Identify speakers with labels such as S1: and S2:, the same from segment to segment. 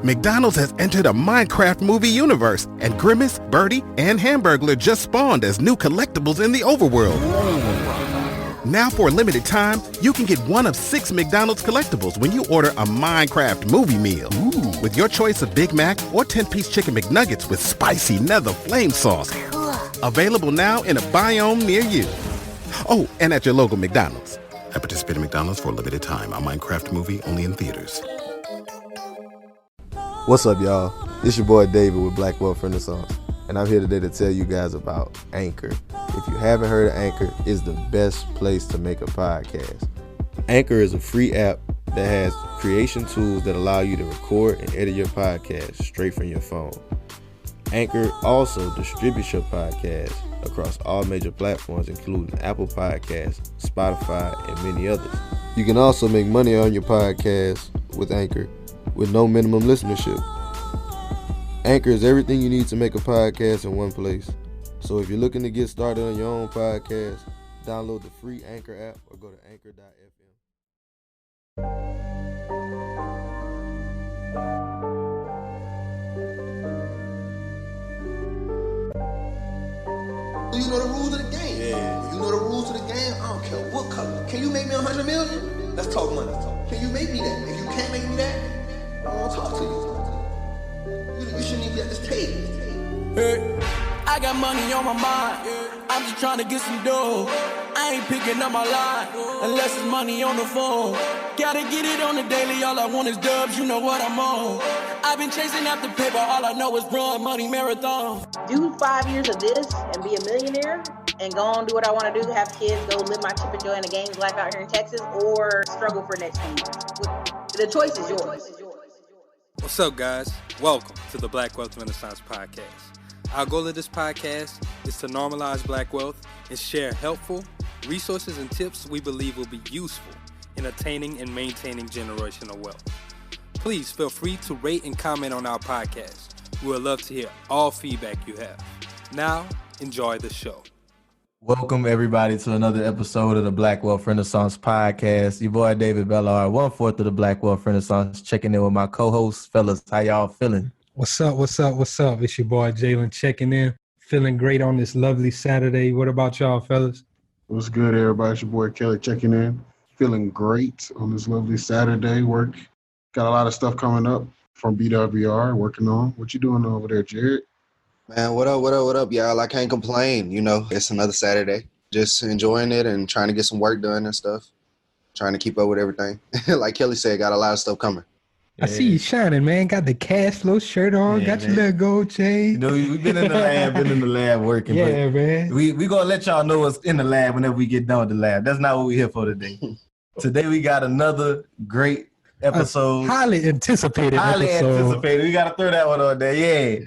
S1: McDonald's has entered a Minecraft movie universe, and Grimace, Birdie, and Hamburglar just spawned as new collectibles in the overworld. Now for a limited time, you can get one of 6 McDonald's collectibles when you order a Minecraft movie meal. Ooh. With your choice of Big Mac or 10-piece chicken McNuggets with spicy nether flame sauce. Available now in a biome near you. Oh, and at your local McDonald's. At participating McDonald's for a limited time. A Minecraft movie only in theaters.
S2: What's up, y'all? It's your boy David with Black Wealth Renaissance, and I'm here today to tell you guys about Anchor. If you haven't heard of Anchor, it's the best place to make a podcast. Anchor is a free app that has creation tools that allow you to record and edit your podcast straight from your phone. Anchor also distributes your podcast across all major platforms, including Apple Podcasts, Spotify, and many others. You can also make money on your podcast with Anchor with no minimum listenership. Anchor is everything you need to make a podcast in one place. So if you're looking to get started on your own podcast, download the free Anchor app or go to anchor.fm.
S3: You know the rules of the game. Yeah. You know the rules of the game. I don't care what color. Can you make me 100 million? Let's talk money. Can you make me that? If you can't make me that, I don't want to talk to you. You shouldn't even be at this table.
S4: Hey, I got money on my mind. I'm just trying to get some dough. I ain't picking up my line unless it's money on the phone. Gotta get it on the daily. All I want is dubs. You know what I'm on. I've been chasing after paper. All I know is run money marathon.
S5: Do 5 years of this and be a millionaire and go on do what I want to do, have kids, go live my chip and joy in the games life out here in Texas, or struggle for the next few years. The choice is yours.
S6: What's up, guys? Welcome to the Black Wealth Renaissance Podcast. Our goal of this podcast is to normalize black wealth and share helpful resources and tips we believe will be useful in attaining and maintaining generational wealth. Please feel free to rate and comment on our podcast. We would love to hear all feedback you have. Now, enjoy the show.
S2: Welcome, everybody, to another episode of the Black Wealth Renaissance Podcast. Your boy, David BWR, 1/4 of the Black Wealth Renaissance, checking in with my co-hosts. Fellas, how y'all feeling?
S7: What's up? It's your boy, Jalen, checking in. Feeling great on this lovely Saturday. What about y'all, fellas?
S8: What's good, everybody? It's your boy, Kelly, checking in. Feeling great on this lovely Saturday. Got a lot of stuff coming up from BWR, working on. What you doing over there, Jared?
S3: Man, what up, y'all? I can't complain. You know, it's another Saturday. Just enjoying it and trying to get some work done and stuff. Trying to keep up with everything. Like Kelly said, got a lot of stuff coming.
S7: I see you shining, man. Got the cash flow shirt on. Got your little gold chain.
S2: You know, we've been in the lab working.
S7: Yeah, man.
S2: We going to let y'all know what's in the lab whenever we get done with the lab. That's not what we're here for today. Today we got another great episode.
S7: Highly anticipated.
S2: We got to throw that one on there. Yeah.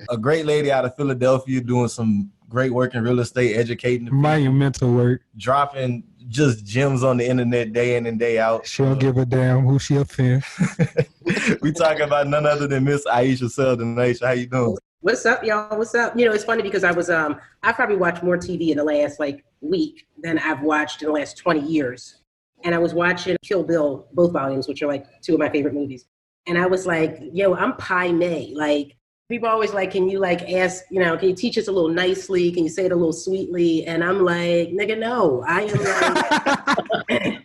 S2: A great lady out of Philadelphia doing some great work in real estate, educating the people,
S7: monumental work,
S2: dropping just gems on the internet day in and day out.
S7: She don't give a damn who she offends.
S2: We talking about none other than Miss Ayesha Selden. Ayesha, how you doing?
S5: What's up, y'all? What's up? You know, it's funny because I probably watched more TV in the last week than I've watched in the last 20 years. And I was watching Kill Bill, both volumes, which are 2 of my favorite movies. And I was like, yo, I'm Pi Mei. People always can you ask, can you teach us a little nicely? Can you say it a little sweetly? And I'm like, nigga, no. I am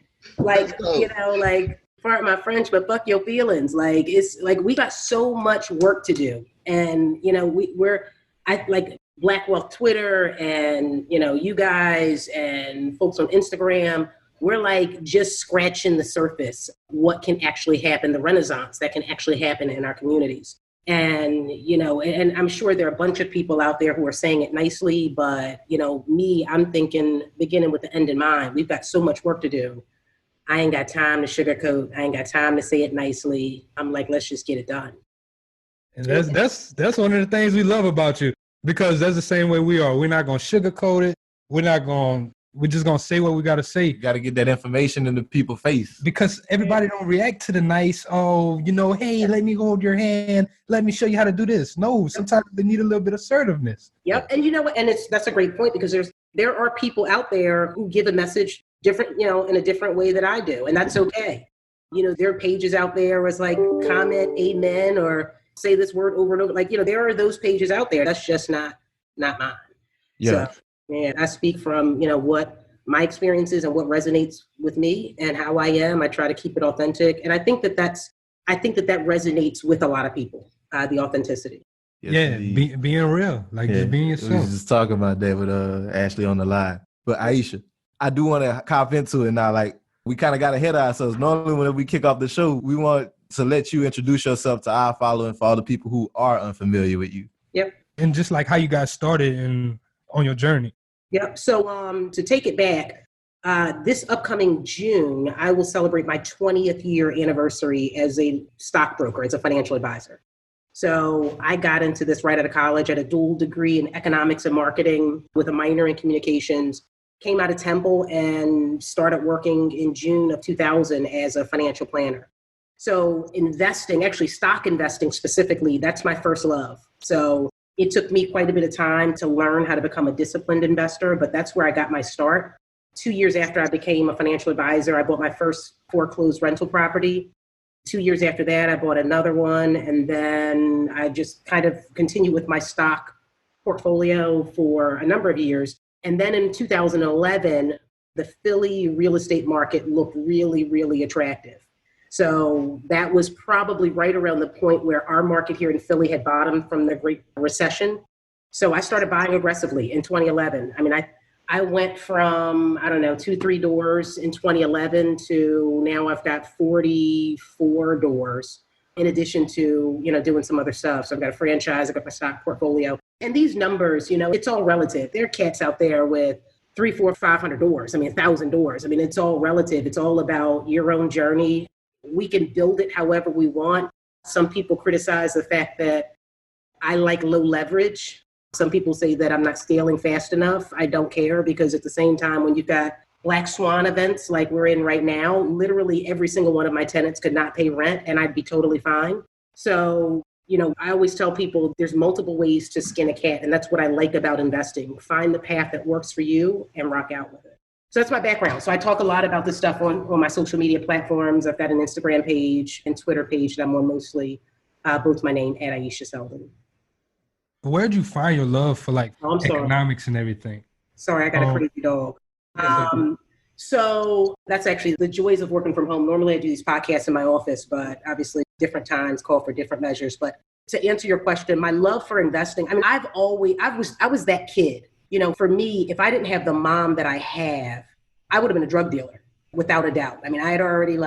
S5: pardon my French, but fuck your feelings. It's we got so much work to do. And, I Black Wealth Twitter and, you guys and folks on Instagram, we're just scratching the surface. What can actually happen, the renaissance that can actually happen in our communities. And, and I'm sure there are a bunch of people out there who are saying it nicely, but, I'm thinking beginning with the end in mind. We've got so much work to do. I ain't got time to sugarcoat. I ain't got time to say it nicely. I'm like, let's just get it done.
S7: And that's one of the things we love about you, because that's the same way we are. We're not going to sugarcoat it. We're just going to say what we got to say.
S2: You got to get that information in the people's face.
S7: Because everybody don't react to the nice, hey, let me hold your hand. Let me show you how to do this. No, sometimes they need a little bit of assertiveness.
S5: Yep. And you know what? And that's a great point, because there are people out there who give a message different, in a different way that I do. And that's okay. You know, there are pages out there where it's like comment amen or say this word over and over. Like, you know, there are those pages out there. That's just not mine.
S2: Yeah.
S5: So, man, I speak from, you know, what my experience is and what resonates with me and how I am. I try to keep it authentic. And I think that that resonates with a lot of people, the authenticity.
S7: Yes, being real, like just being yourself.
S2: We was just talking about that with Ashley on the line. But Ayesha, I do want to cop into it now. Like, we kind of got ahead of ourselves. Normally, when we kick off the show, we want to let you introduce yourself to our following for all the people who are unfamiliar with you.
S5: Yep.
S7: And just like how you got started and on your journey.
S5: Yep. So to take it back, this upcoming June, I will celebrate my 20th year anniversary as a stockbroker, as a financial advisor. So I got into this right out of college. I had a dual degree in economics and marketing with a minor in communications. Came out of Temple and started working in June of 2000 as a financial planner. So investing, actually stock investing specifically, that's my first love. So it took me quite a bit of time to learn how to become a disciplined investor, but that's where I got my start. 2 years after I became a financial advisor, I bought my first foreclosed rental property. 2 years after that, I bought another one. And then I just kind of continued with my stock portfolio for a number of years. And then in 2011, the Philly real estate market looked really, really attractive. So that was probably right around the point where our market here in Philly had bottomed from the Great Recession. So I started buying aggressively in 2011. I mean, I went from, 2-3 doors in 2011 to now I've got 44 doors in addition to, doing some other stuff. So I've got a franchise, I've got my stock portfolio. And these numbers, it's all relative. There are cats out there with 300, 400, 500 doors. 1,000 doors. It's all relative. It's all about your own journey. We can build it however we want. Some people criticize the fact that I like low leverage. Some people say that I'm not scaling fast enough. I don't care because at the same time, when you've got black swan events like we're in right now, literally every single one of my tenants could not pay rent and I'd be totally fine. So, I always tell people there's multiple ways to skin a cat. And that's what I like about investing. Find the path that works for you and rock out with it. So that's my background. So I talk a lot about this stuff on my social media platforms. I've got an Instagram page and Twitter page that I'm on mostly, both my name and Ayesha Selden.
S7: Where'd you find your love for economics and everything?
S5: Sorry, I got a crazy dog. So that's actually the joys of working from home. Normally I do these podcasts in my office, but obviously different times call for different measures. But to answer your question, my love for investing, I was that kid. For me, if I didn't have the mom that I have, I would have been a drug dealer without a doubt. I had already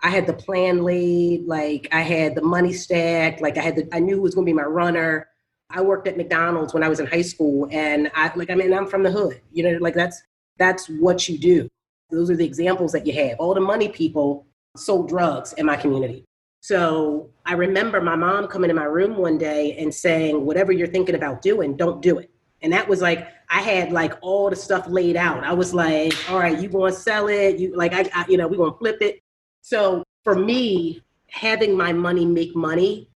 S5: I had the plan laid, I had the money stacked, I knew who was going to be my runner. I worked at McDonald's when I was in high school and I'm from the hood, that's what you do. Those are the examples that you have. All the money people sold drugs in my community. So I remember my mom coming in my room one day and saying, whatever you're thinking about doing, don't do it. And that was I had all the stuff laid out. I was like, all right, you going to sell it? You we're going to flip it. So for me, having my money make money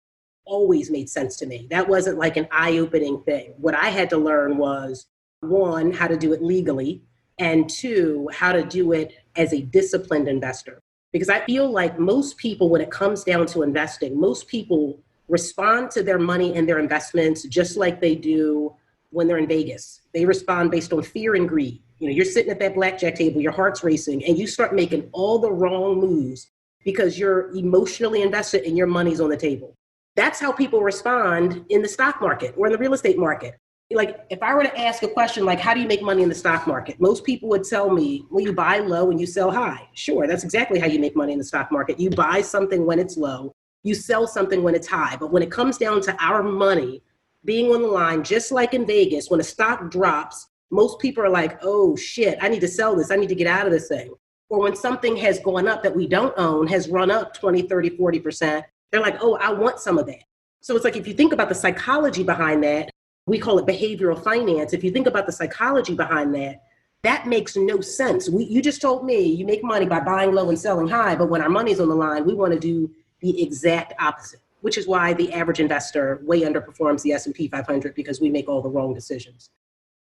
S5: always made sense to me. That wasn't an eye-opening thing. What I had to learn was, one, how to do it legally, and two, how to do it as a disciplined investor. Because I feel like most people, when it comes down to investing, most people respond to their money and their investments just like they do when they're in Vegas. They respond based on fear and greed. You're sitting at that blackjack table, your heart's racing, and you start making all the wrong moves because you're emotionally invested and your money's on the table. That's how people respond in the stock market or in the real estate market. If I were to ask a question how do you make money in the stock market? Most people would tell me, well, you buy low and you sell high. Sure, that's exactly how you make money in the stock market. You buy something when it's low, you sell something when it's high. But when it comes down to our money being on the line, just like in Vegas, when a stock drops, most people are like, oh shit, I need to sell this. I need to get out of this thing. Or when something has gone up that we don't own, has run up 20, 30, 40%, they're like, oh, I want some of that. So it's if you think about the psychology behind that, we call it behavioral finance. If you think about the psychology behind that, that makes no sense. You just told me you make money by buying low and selling high, but when our money's on the line, we want to do the exact opposite, which is why the average investor way underperforms the S&P 500 because we make all the wrong decisions.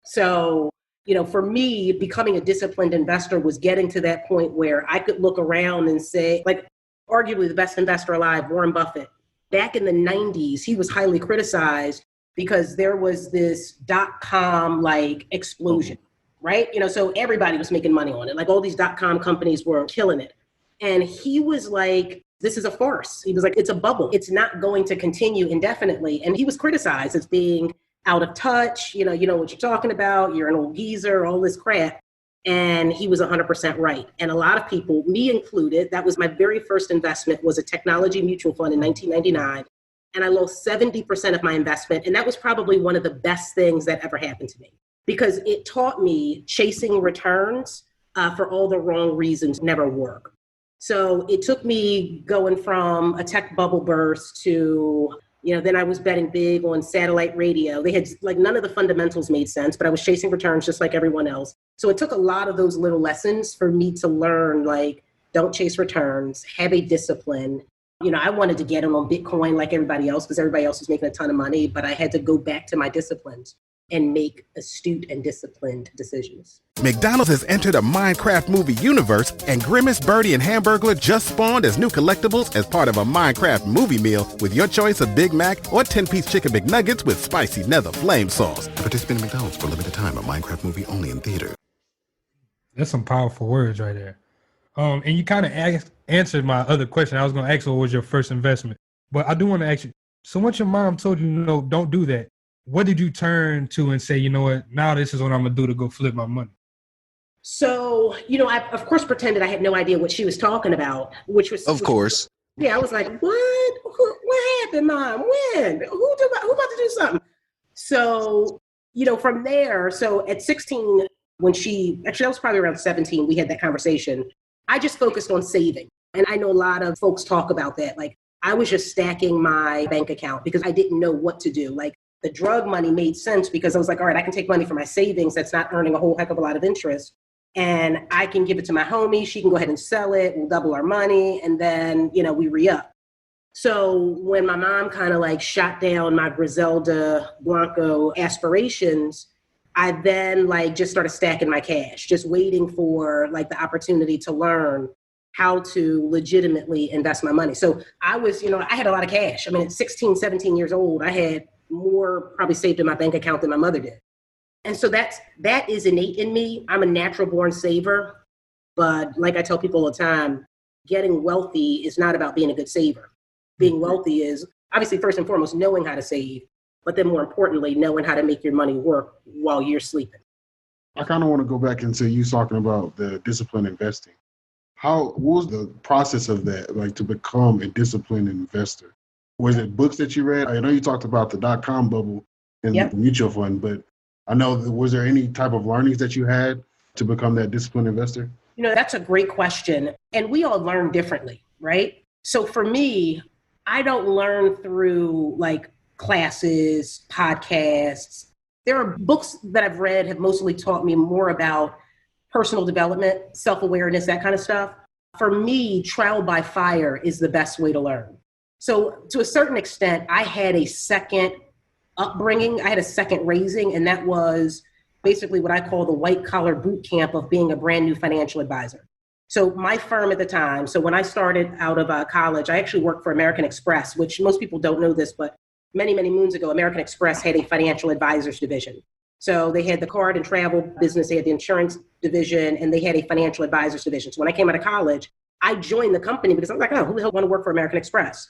S5: So, for me, becoming a disciplined investor was getting to that point where I could look around and say, arguably the best investor alive, Warren Buffett. Back in the 90s, he was highly criticized because there was this .com like explosion, right? So everybody was making money on it. Like all these .com companies were killing it. And he was like, this is a farce. He was like, it's a bubble. It's not going to continue indefinitely. And he was criticized as being out of touch. You know what you're talking about. You're an old geezer, all this crap. And he was 100% right. And a lot of people, me included, that was my very first investment, was a technology mutual fund in 1999. And I lost 70% of my investment. And that was probably one of the best things that ever happened to me, because it taught me chasing returns for all the wrong reasons never work. So it took me going from a tech bubble burst to, then I was betting big on satellite radio. They had like none of the fundamentals made sense, but I was chasing returns just like everyone else. So it took a lot of those little lessons for me to learn, like, don't chase returns, have a discipline. I wanted to get in on Bitcoin like everybody else because everybody else was making a ton of money, but I had to go back to my disciplines and make astute and disciplined decisions.
S1: McDonald's has entered a Minecraft movie universe, and Grimace, Birdie, and Hamburglar just spawned as new collectibles as part of a Minecraft movie meal with your choice of Big Mac or 10-piece chicken McNuggets with spicy nether flame sauce.
S9: Participate in McDonald's for a limited time. A Minecraft movie only in theater.
S7: That's some powerful words right there. And you kind of answered my other question. I was going to ask what was your first investment, but I do want to ask you, so once your mom told you, no, don't do that, what did you turn to and say, you know what, now this is what I'm going to do to go flip my money?
S5: So, I, of course, pretended I had no idea what she was talking about, which was...
S9: Of course.
S5: Yeah, I was like, what happened, Mom? When? Who about to do something? So, from there, so at 16, when actually I was probably around 17, we had that conversation. I just focused on saving. And I know a lot of folks talk about that. Like, I was just stacking my bank account because I didn't know what to do. Like, the drug money made sense because I was like, all right, I can take money from my savings that's not earning a whole heck of a lot of interest, and I can give it to my homie. She can go ahead and sell it. We'll double our money, and then, we re-up. So when my mom kind of like shot down my Griselda Blanco aspirations, I then like just started stacking my cash, just waiting for like the opportunity to learn how to legitimately invest my money. So I was, I had a lot of cash. I mean, at 16, 17 years old, I had more probably saved in my bank account than my mother did. And so that is innate in me. I'm a natural born saver, but like I tell people all the time, getting wealthy is not about being a good saver. Being wealthy is obviously first and foremost knowing how to save, but then more importantly, knowing how to make your money work while you're sleeping.
S8: I kind of want to go back into you talking about the disciplined investing. What was the process of that, like to become a disciplined investor? Was it books that you read? I know you talked about the .com bubble and the mutual fund, but I know, was there any type of learnings that you had to become that disciplined investor?
S5: That's a great question. And we all learn differently, right? So for me, I don't learn through like classes, podcasts. There are books that I've read have mostly taught me more about personal development, self-awareness, that kind of stuff. For me, trial by fire is the best way to learn. So to a certain extent, I had a second upbringing. I had a second raising, and that was basically what I call the white collar boot camp of being a brand new financial advisor. So my firm at the time, so when I started out of college, I actually worked for American Express, which most people don't know this, but many, many moons ago, American Express had a financial advisors division. So they had the card and travel business, they had the insurance division, and they had a financial advisors division. So when I came out of college, I joined the company because I was like, oh, who the hell want to work for American Express?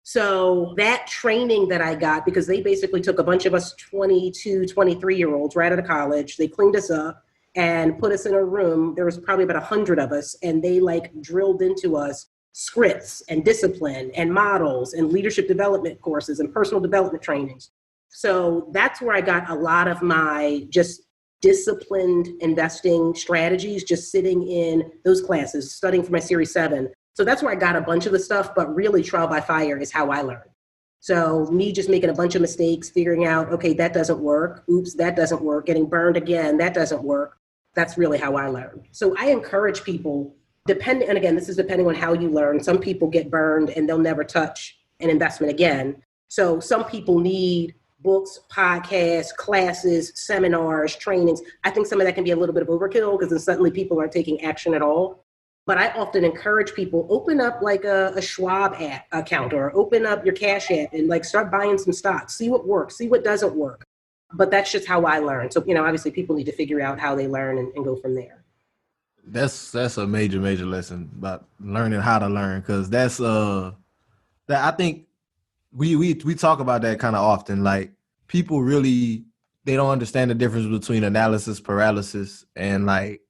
S5: So that training that I got, because they basically took a bunch of us 22, 23-year-olds right out of college, they cleaned us up and put us in a room. There was probably about 100 of us, and they like drilled into us scripts and discipline and models and leadership development courses and personal development trainings. So that's where I got a lot of my just disciplined investing strategies, just sitting in those classes, studying for my Series 7. So that's where I got a bunch of the stuff, but really trial by fire is how I learned. So me just making a bunch of mistakes, figuring out, okay, that doesn't work. Oops, that doesn't work. Getting burned again, that doesn't work. That's really how I learned. So I encourage people, and again, this is depending on how you learn. Some people get burned and they'll never touch an investment again. So some people need books, podcasts, classes, seminars, trainings. I think some of that can be a little bit of overkill because then suddenly people aren't taking action at all. But I often encourage people, open up like a Schwab account or open up your Cash App and like start buying some stocks, see what works, see what doesn't work. But that's just how I learn. So, obviously people need to figure out how they learn and go from there.
S2: That's a major lesson about learning how to learn, because that's that I think we talk about that kind of often. Like, people really, they don't understand the difference between analysis paralysis and like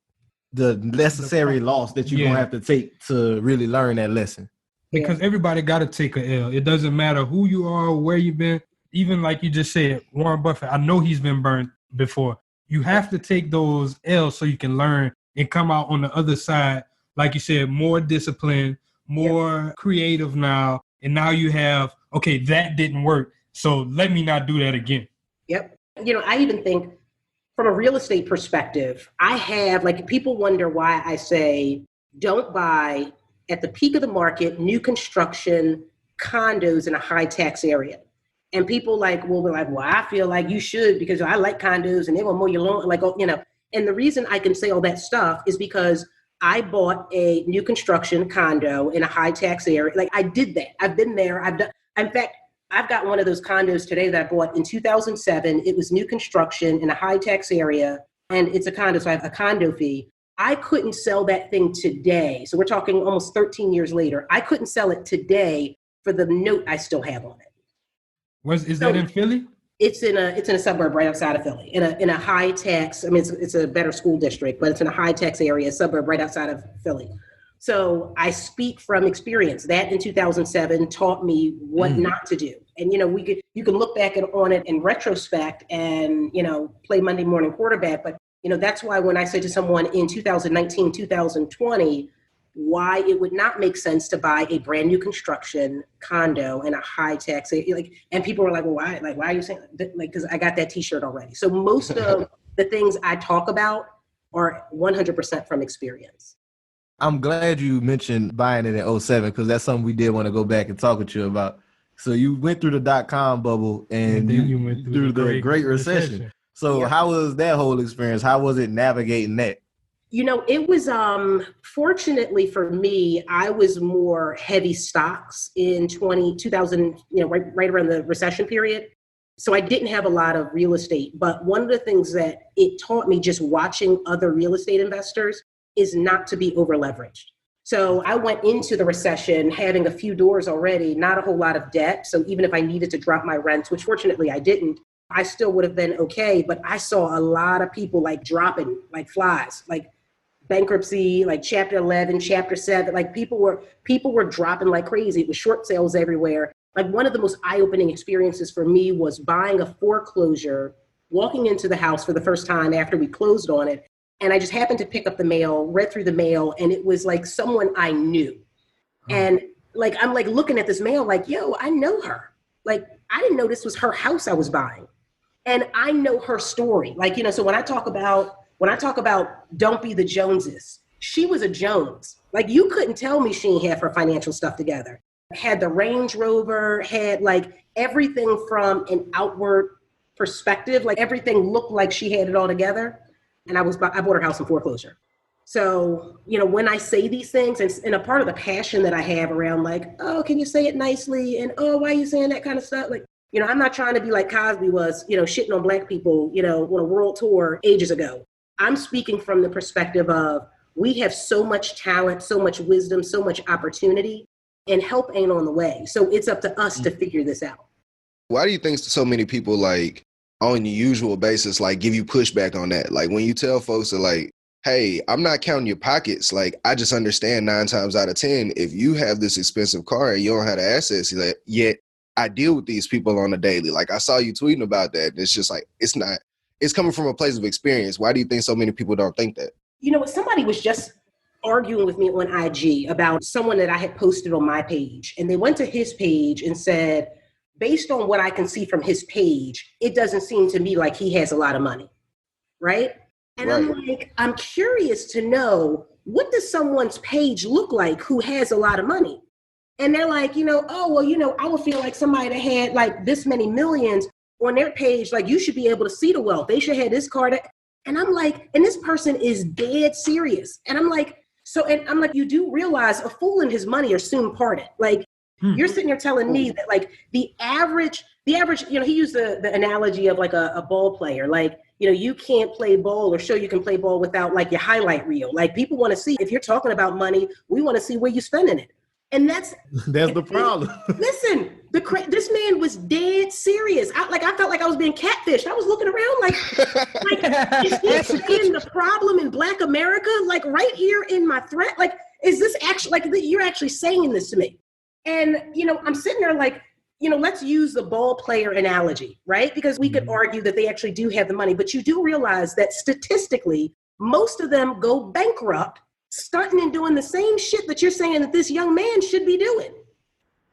S2: the necessary loss that you're gonna have to take to really learn that lesson.
S7: Because everybody got to take a L. It doesn't matter who you are, where you've been. Even like you just said, Warren Buffett, I know he's been burned before. You have to take those L's so you can learn and come out on the other side, like you said, more disciplined, more creative now. And now you have, okay, that didn't work, so let me not do that again.
S5: Yep. I even think from a real estate perspective, I have, like, people wonder why I say don't buy at the peak of the market, new construction condos in a high tax area. And people will be like, well, I feel like you should because I like condos and they're gonna mow your lawn, And the reason I can say all that stuff is because I bought a new construction condo in a high tax area. Like, I did that. I've been there. In fact, I've got one of those condos today that I bought in 2007. It was new construction in a high tax area, and it's a condo, so I have a condo fee. I couldn't sell that thing today. So we're talking almost 13 years later. I couldn't sell it today for the note I still have on it.
S7: Is that in Philly?
S5: It's in a suburb right outside of Philly, in a high tax. I mean, it's a better school district, but it's in a high tax area, suburb right outside of Philly. So I speak from experience. That in 2007 taught me what not to do. And you can look back on it in retrospect and play Monday morning quarterback. But that's why when I say to someone in 2019, 2020, why it would not make sense to buy a brand new construction condo in a high tax, and people were like, well, why? Like, why are you saying that? Like, because I got that T-shirt already. So most of the things I talk about are 100% from experience.
S2: I'm glad you mentioned buying it in 07, because that's something we did want to go back and talk with you about. So you went through the .com bubble and then you went through the Great Recession. So how was that whole experience? How was it navigating that?
S5: It was, fortunately for me, I was more heavy stocks in 2000, right around the recession period. So I didn't have a lot of real estate. But one of the things that it taught me just watching other real estate investors is not to be over leveraged. So I went into the recession having a few doors already, not a whole lot of debt. So even if I needed to drop my rents, which fortunately I didn't, I still would have been okay. But I saw a lot of people dropping like flies, like bankruptcy, like Chapter 11, Chapter 7, like people were dropping like crazy. It was short sales everywhere. Like, one of the most eye-opening experiences for me was buying a foreclosure, walking into the house for the first time after we closed on it. And I just happened to pick up the mail, read through the mail, and it was like someone I knew. And I'm looking at this mail like, yo, I know her. Like, I didn't know this was her house I was buying. And I know her story. So when I talk about don't be the Joneses, she was a Jones. Like, you couldn't tell me she didn't have her financial stuff together. Had the Range Rover, had everything from an outward perspective. Like, everything looked like she had it all together. And I bought her house in foreclosure. So, when I say these things, and a part of the passion that I have around oh, can you say it nicely? And, oh, why are you saying that kind of stuff? I'm not trying to be like Cosby was, shitting on Black people, on a world tour ages ago. I'm speaking from the perspective of, we have so much talent, so much wisdom, so much opportunity, and help ain't on the way. So it's up to us to figure this out.
S3: Why do you think so many people on the usual basis, give you pushback on that? Like, when you tell folks that hey, I'm not counting your pockets. I just understand 9 times out of 10, if you have this expensive car and you don't have the assets, yet I deal with these people on a daily. I saw you tweeting about that. It's just it's coming from a place of experience. Why do you think so many people don't think that?
S5: Somebody was just arguing with me on IG about someone that I had posted on my page. And they went to his page and said, based on what I can see from his page, it doesn't seem to me like he has a lot of money, right? And right. I'm curious to know, what does someone's page look like who has a lot of money? And they're like, oh, well, I would feel like somebody that had this many millions on their page, you should be able to see the wealth. They should have this card. And I'm like, and this person is dead serious. And I'm like, So, and I'm like, you do realize a fool and his money are soon parted. Like, you're sitting there telling me that like the average, he used the analogy of like a ball player. Like, you can't play ball or show you can play ball without like your highlight reel. Like, people want to see, if you're talking about money, we want to see where you're spending it. And that's
S2: the problem.
S5: Listen, this man was dead serious. I felt like I was being catfished. I was looking around like is he saying the problem in Black America? Like right here in my threat? Like, is this actually, like, you're actually saying this to me? And, I'm sitting there like, let's use the ball player analogy, right? Because we could argue that they actually do have the money, but you do realize that statistically, most of them go bankrupt, stunting and doing the same shit that you're saying that this young man should be doing,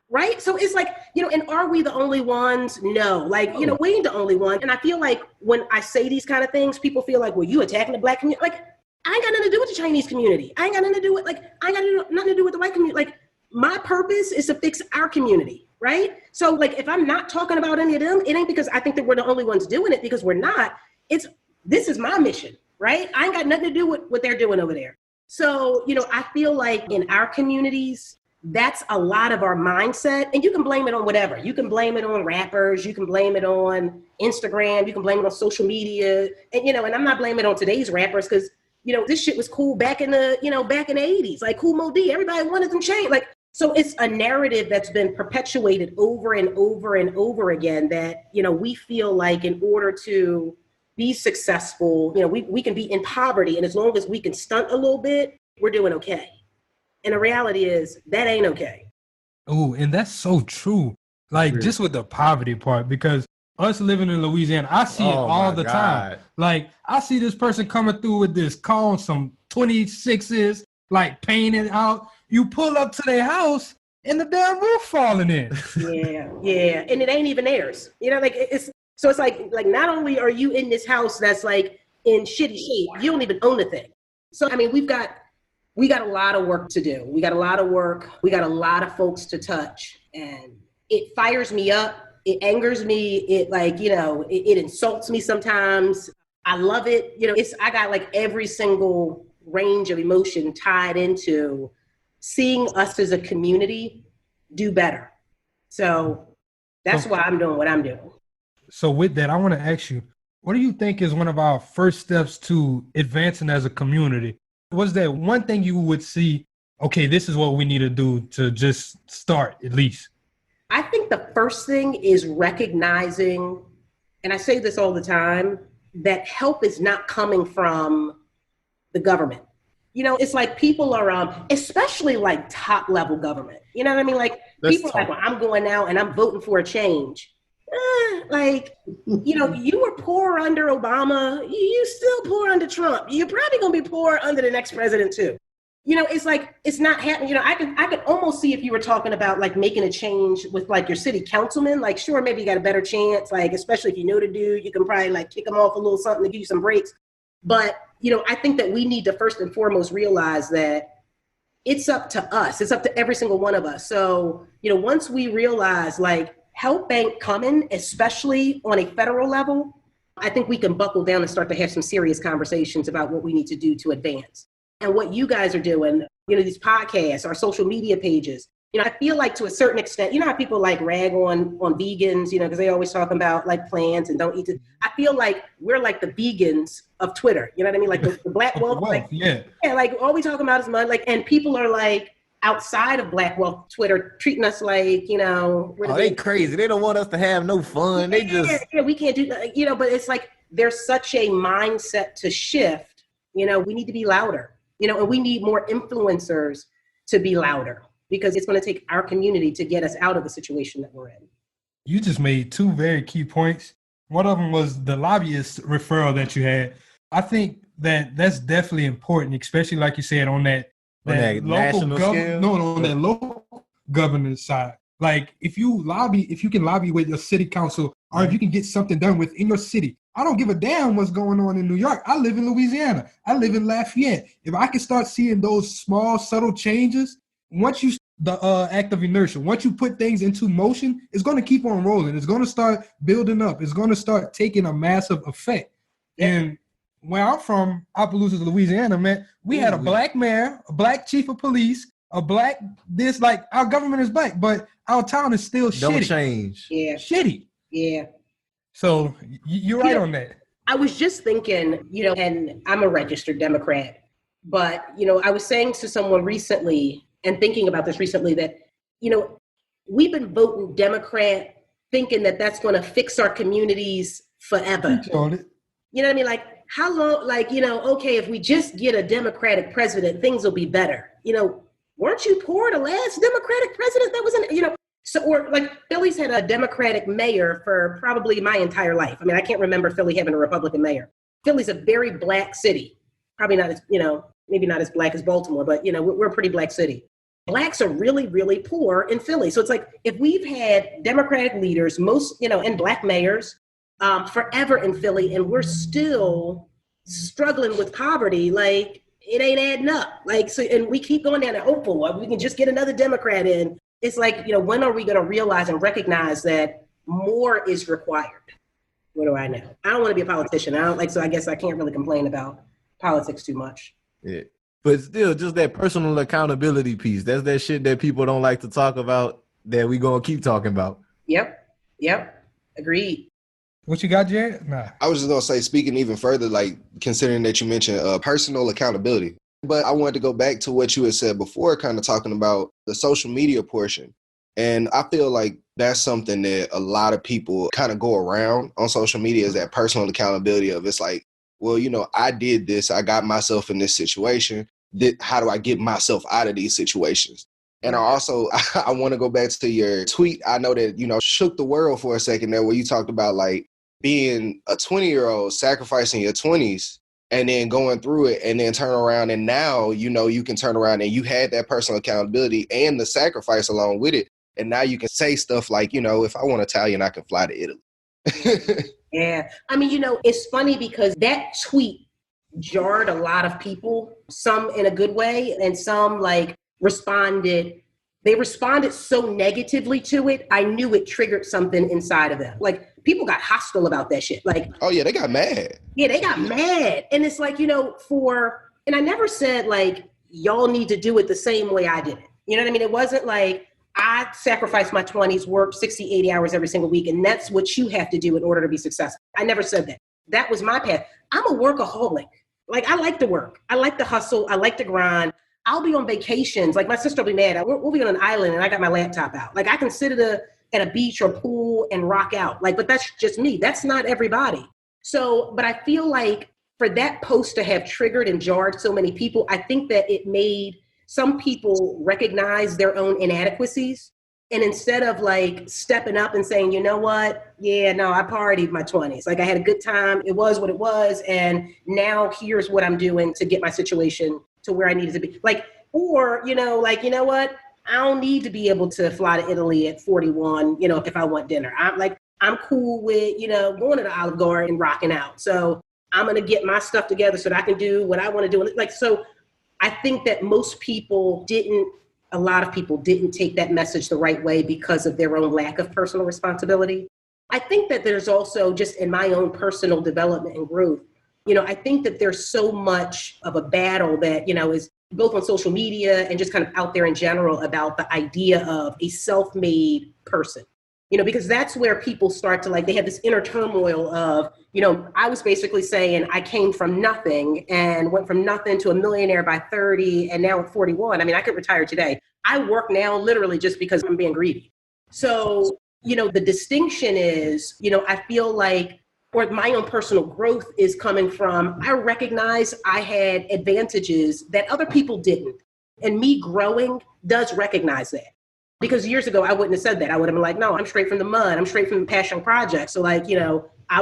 S5: right? So it's like, and are we the only ones? No, like, we ain't the only one. And I feel like when I say these kind of things, people feel like, well, you attacking the Black community. Like, I ain't got nothing to do with the Chinese community. I ain't got nothing to do with, like, I ain't got nothing to do with the white community. Like, my purpose is to fix our community, right? So like, if I'm not talking about any of them, it ain't because I think that we're the only ones doing it, because we're not. This is my mission, right? I ain't got nothing to do with what they're doing over there. So, I feel like in our communities, that's a lot of our mindset. And you can blame it on whatever. You can blame it on rappers. You can blame it on Instagram. You can blame it on social media. And, and I'm not blaming it on today's rappers because, this shit was cool back in the 80s. Like Kool Moe Dee, everybody wanted them changed. Like, so it's a narrative that's been perpetuated over and over and over again that, we feel like in order to be successful, we can be in poverty. And as long as we can stunt a little bit, we're doing okay. And the reality is that ain't okay.
S7: Oh, and that's so true. Like just with the poverty part, because us living in Louisiana, I see it all the time. Like I see this person coming through with this cone, some 26s, like painted out. You pull up to their house and the damn roof falling in.
S5: Yeah. And it ain't even theirs. So it's like not only are you in this house that's like in shitty shape, you don't even own the thing. So, I mean, we got a lot of work to do. We got a lot of work. We got a lot of folks to touch, and it fires me up. It angers me. It it insults me sometimes. I love it. I got like every single range of emotion tied into seeing us as a community do better. So that's why I'm doing what I'm doing.
S7: So with that, I want to ask you, what do you think is one of our first steps to advancing as a community? Was there one thing you would see, okay, this is what we need to do to just start at least?
S5: I think the first thing is recognizing, and I say this all the time, that help is not coming from the government. It's like people are, especially like top level government. You know what I mean? Like people are like, well, I'm going out and I'm voting for a change. You were poor under Obama. You still poor under Trump. You're probably going to be poor under the next president too. It's like, it's not happening. I could almost see if you were talking about like making a change with like your city councilman, like, sure, maybe you got a better chance, like, especially if you know the dude, you can probably like kick him off a little something to give you some breaks. But, I think that we need to first and foremost realize that it's up to us. It's up to every single one of us. So, once we realize like help ain't coming, especially on a federal level, I think we can buckle down and start to have some serious conversations about what we need to do to advance. And what you guys are doing, these podcasts, our social media pages, I feel like to a certain extent, how people like rag on vegans, because they always talking about like plants and don't eat it. I feel like we're like the vegans of Twitter. You know what I mean? Like the Black wealth. Like all we talking about is money. Like, and people are like outside of Black wealth Twitter treating us like,
S2: they crazy. They don't want us to have no fun. They just
S5: we can't do that. But it's like there's such a mindset to shift. We need to be louder. And we need more influencers to be louder, because it's going to take our community to get us out of the situation that we're in.
S7: You just made two very key points. One of them was the lobbyist referral that you had. I think that that's definitely important, especially like you said on that local that local governance side. Like if you can lobby with your city council, or if you can get something done within your city. I don't give a damn what's going on in New York. I live in Louisiana. I live in Lafayette. If I can start seeing those small, subtle changes, the act of inertia, once you put things into motion, it's going to keep on rolling. It's going to start building up. It's going to start taking a massive effect. And where I'm from, Opelousas, Louisiana, man, we had a black mayor, a black chief of police, a black this, like our government is black, but our town is still
S2: Don't
S7: shitty.
S2: change.
S5: Yeah.
S7: Shitty.
S5: Yeah.
S7: So you're right on that.
S5: I was just thinking, and I'm a registered Democrat, but, I was saying to someone recently and thinking about this recently that, we've been voting Democrat thinking that that's going to fix our communities forever. You know what I mean? Like, how long, okay, if we just get a Democratic president, things will be better. Weren't you poor the last Democratic president that was in, so, or like Philly's had a Democratic mayor for probably my entire life. I mean, I can't remember Philly having a Republican mayor. Philly's a very black city. Probably not as, maybe not as black as Baltimore, but, we're a pretty black city. Blacks are really, really poor in Philly. So it's like, if we've had Democratic leaders, most, and black mayors forever in Philly, and we're still struggling with poverty, like it ain't adding up. Like, so, and we keep going down and hopeful, we can just get another Democrat in. It's like, when are we going to realize and recognize that more is required? What do I know? I don't want to be a politician. So I guess I can't really complain about politics too much.
S2: Yeah. But still, just that personal accountability piece. That's that shit that people don't like to talk about that we going to keep talking about.
S5: Yep. Agreed.
S7: What you got, Jared? Nah.
S10: I was just going to say, speaking even further, like considering that you mentioned personal accountability. But I wanted to go back to what you had said before, kind of talking about the social media portion. And I feel like that's something that a lot of people kind of go around on social media, is that personal accountability of, it's like, well, I did this. I got myself in this situation. How do I get myself out of these situations? And I want to go back to your tweet. I know that, shook the world for a second there, where you talked about like being a 20-year-old, sacrificing your 20s, and then going through it, and then turn around, and now, you can turn around and you had that personal accountability and the sacrifice along with it. And now you can say stuff like, if I want Italian, I can fly to Italy.
S5: Yeah. I mean, it's funny because that tweet jarred a lot of people, some in a good way, and some responded so negatively to it. I knew it triggered something inside of them. Like, people got hostile about that shit. Like,
S10: oh yeah, they got mad.
S5: Yeah, they got mad. And it's like, and I never said like, y'all need to do it the same way I did it. You know what I mean? It wasn't like I sacrificed my 20s, worked 60, 80 hours every single week, and that's what you have to do in order to be successful. I never said that. That was my path. I'm a workaholic. Like, I like to work. I like to hustle. I like to grind. I'll be on vacations. Like, my sister will be mad. We'll be on an island and I got my laptop out. Like, I can sit at a beach or pool and rock out. Like, but that's just me. That's not everybody. So, but I feel like for that post to have triggered and jarred so many people, I think that it made some people recognize their own inadequacies. And instead of like stepping up and saying, you know what? Yeah, no, I partied my 20s. Like, I had a good time. It was what it was. And now here's what I'm doing to get my situation to where I needed to be. Like, or, you know what? I don't need to be able to fly to Italy at 41, if I want dinner. I'm cool with, going to the Olive Garden and rocking out. So I'm going to get my stuff together so that I can do what I want to do. Like, so I think that a lot of people didn't take that message the right way because of their own lack of personal responsibility. I think that there's also, just in my own personal development and growth, I think that there's so much of a battle that, is both on social media and just kind of out there in general about the idea of a self-made person, because that's where people start to they have this inner turmoil of, I was basically saying I came from nothing and went from nothing to a millionaire by 30 and now at 41. I mean, I could retire today. I work now literally just because I'm being greedy. So, the distinction is, I feel like, or my own personal growth is coming from, I recognize I had advantages that other people didn't. And me growing does recognize that. Because years ago, I wouldn't have said that. I would have been like, no, I'm straight from the mud. I'm straight from the passion project. So I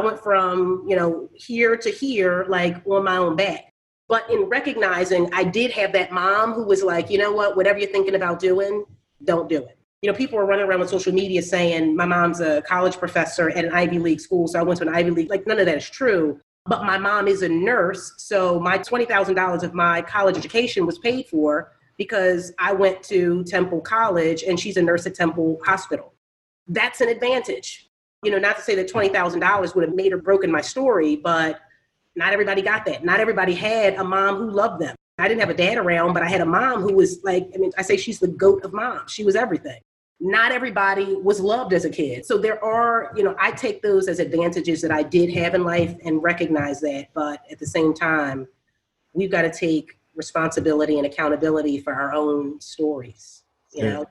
S5: went from, here to here, on my own back. But in recognizing I did have that mom who was like, you know what, whatever you're thinking about doing, don't do it. People are running around on social media saying my mom's a college professor at an Ivy League school, so I went to an Ivy League. None of that is true. But my mom is a nurse, so my $20,000 of my college education was paid for because I went to Temple College and she's a nurse at Temple Hospital. That's an advantage. Not to say that $20,000 would have made or broken my story, but Not everybody got that. Not everybody had a mom who loved them. I didn't have a dad around, but I had a mom who was like, I mean, I say she's the GOAT of moms. She was everything. Not everybody was loved as a kid. So there are, I take those as advantages that I did have in life and recognize that. But at the same time, we've got to take responsibility and accountability for our own stories, you know?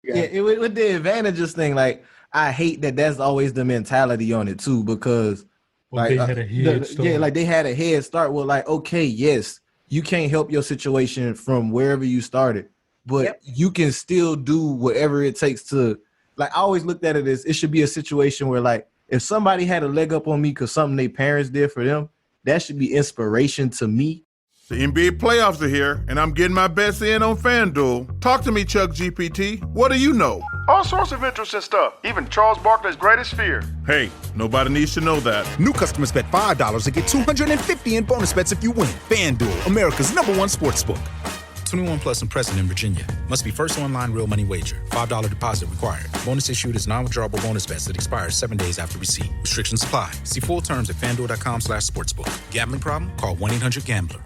S11: Yeah, with the advantages thing, like, I hate that that's always the mentality on it too, because
S7: they had a head start.
S11: like they had a head start. Well, like, okay, yes, you can't help your situation from wherever you started, but you can still do whatever it takes to, like, I always looked at it as it should be a situation where, like, if somebody had a leg up on me because something their parents did for them, that should be inspiration to me.
S12: The NBA playoffs are here, and I'm getting my bets in on FanDuel. Talk to me, Chuck GPT. What do you know?
S13: All sorts of interesting stuff, even Charles Barkley's greatest fear.
S12: Hey, nobody needs to know that.
S14: New customers bet $5 and get $250 in bonus bets if you win. FanDuel, America's #1 sportsbook.
S15: 21 plus and present in Virginia. Must be first online real money wager. $5 deposit required. Bonus issued is non-withdrawable bonus bets that expires 7 days after receipt. Restrictions apply. See full terms at FanDuel.com/sportsbook. Gambling problem? Call 1-800-GAMBLER.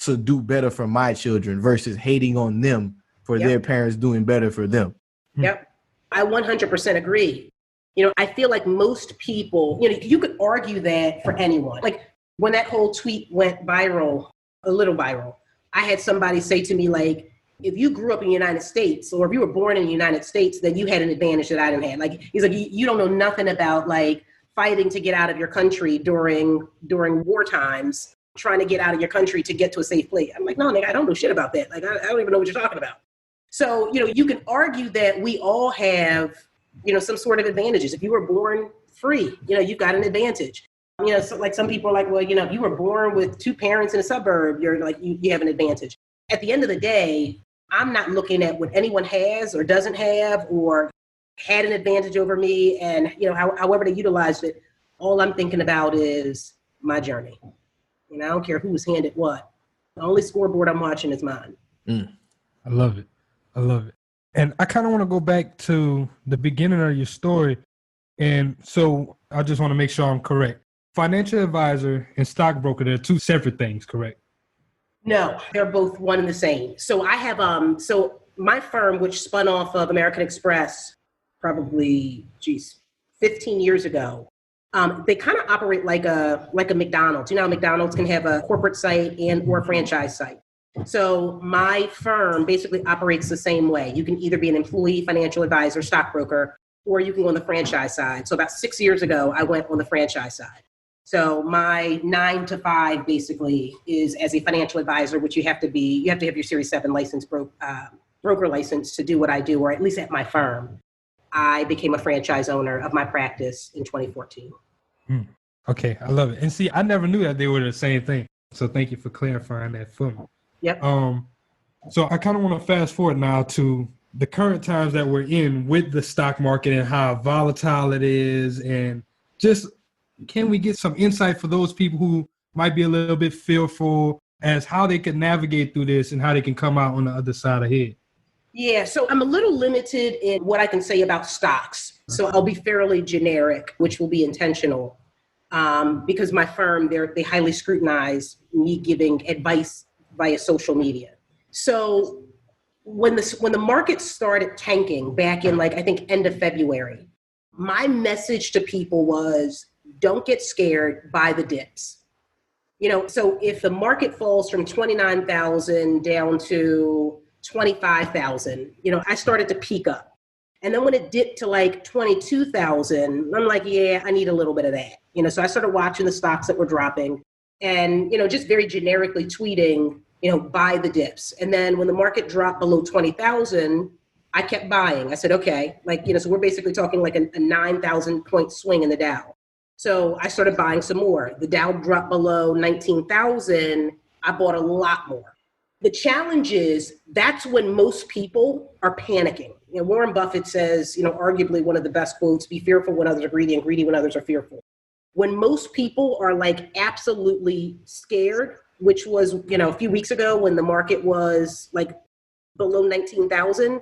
S11: To do better for my children versus hating on them for their parents doing better for them.
S5: Yep. I 100% agree. I feel like most people, you could argue that for anyone. Like when that whole tweet went viral, a little viral, I had somebody say to me, like, if you grew up in the United States or if you were born in the United States, then you had an advantage that I didn't have. Like, he's like, you don't know nothing about like fighting to get out of your country during war times, trying to get out of your country to get to a safe place. I'm like, no, nigga, I don't know shit about that. Like, I don't even know what you're talking about. So, you can argue that we all have, some sort of advantages. If you were born free, you've got an advantage. So like some people are like, well, if you were born with 2 parents in a suburb, you're like, you have an advantage. At the end of the day, I'm not looking at what anyone has or doesn't have or had an advantage over me. And, however they utilized it, all I'm thinking about is my journey. I don't care who's handed what. The only scoreboard I'm watching is mine.
S7: I love it. And I kind of want to go back to the beginning of your story. And so I just want to make sure I'm correct. Financial advisor and stockbroker, they're 2 separate things, correct?
S5: No, they're both one and the same. So I have, so my firm, which spun off of American Express probably, 15 years ago, they kind of operate like a McDonald's. McDonald's can have a corporate site and or franchise site. So my firm basically operates the same way. You can either be an employee, financial advisor, stockbroker, or you can go on the franchise side. So about 6 years ago, I went on the franchise side. So my 9 to 5 basically is as a financial advisor, which you have to have your Series 7 license, broker license to do what I do, or at least at my firm. I became a franchise owner of my practice in 2014.
S7: Okay, I love it. And see, I never knew that they were the same thing. So thank you for clarifying that for me.
S5: Yep.
S7: So I kind of want to fast forward now to the current times that we're in with the stock market and how volatile it is. And just, can we get some insight for those people who might be a little bit fearful as how they can navigate through this and how they can come out on the other side ahead? Yeah,
S5: so I'm a little limited in what I can say about stocks. So I'll be fairly generic, which will be intentional. Because my firm, they highly scrutinize me giving advice via social media. So when the market started tanking back in I think end of February, my message to people was, don't get scared, buy the dips. So if the market falls from 29,000 down to 25,000, I started to peak up. And then when it dipped to 22,000, I'm like, yeah, I need a little bit of that. So I started watching the stocks that were dropping and, just very generically tweeting, buy the dips. And then when the market dropped below 20,000, I kept buying. I said, okay, so we're basically talking a 9,000 point swing in the Dow. So I started buying some more. The Dow dropped below 19,000. I bought a lot more. The challenge is that's when most people are panicking. Warren Buffett says, arguably one of the best quotes, be fearful when others are greedy and greedy when others are fearful. When most people are absolutely scared, which was, a few weeks ago when the market was below 19,000,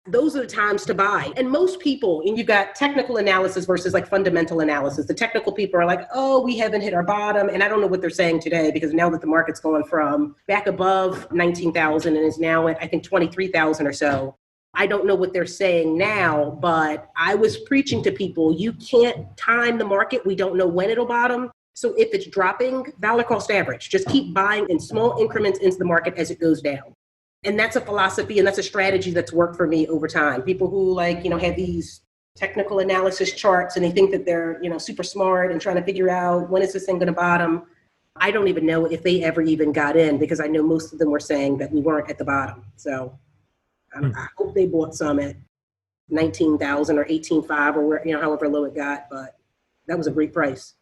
S5: those are the times to buy. And most people, and you've got technical analysis versus like fundamental analysis. The technical people are like, oh, we haven't hit our bottom. And I don't know what they're saying today, because now that the market's going from back above 19,000 and is now at, I think, 23,000 or so. I don't know what they're saying now, but I was preaching to people, you can't time the market. We don't know when it'll bottom. So if it's dropping, dollar cost average, just keep buying in small increments into the market as it goes down. And that's a philosophy and that's a strategy that's worked for me over time. People who have these technical analysis charts and they think that they're, super smart and trying to figure out when is this thing going to bottom. I don't even know if they ever even got in, because I know most of them were saying that we weren't at the bottom. So I hope they bought some at 19,000 or 18.5 or however low it got, but that was a great price.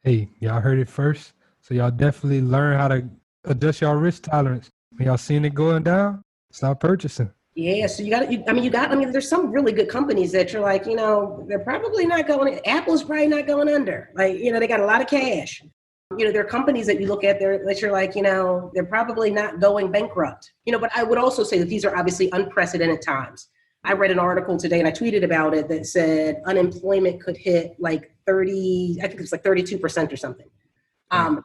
S7: Hey, y'all heard it first. So y'all definitely learn how to adjust y'all risk tolerance. When y'all seeing it going down, stop purchasing.
S5: Yeah, so there's some really good companies that you're like, they're probably not going, Apple's probably not going under. Like, they got a lot of cash. There are companies that you look at there that you're like, they're probably not going bankrupt. But I would also say that these are obviously unprecedented times. I read an article today and I tweeted about it that said unemployment could hit like 30, I think it was like 32% or something. I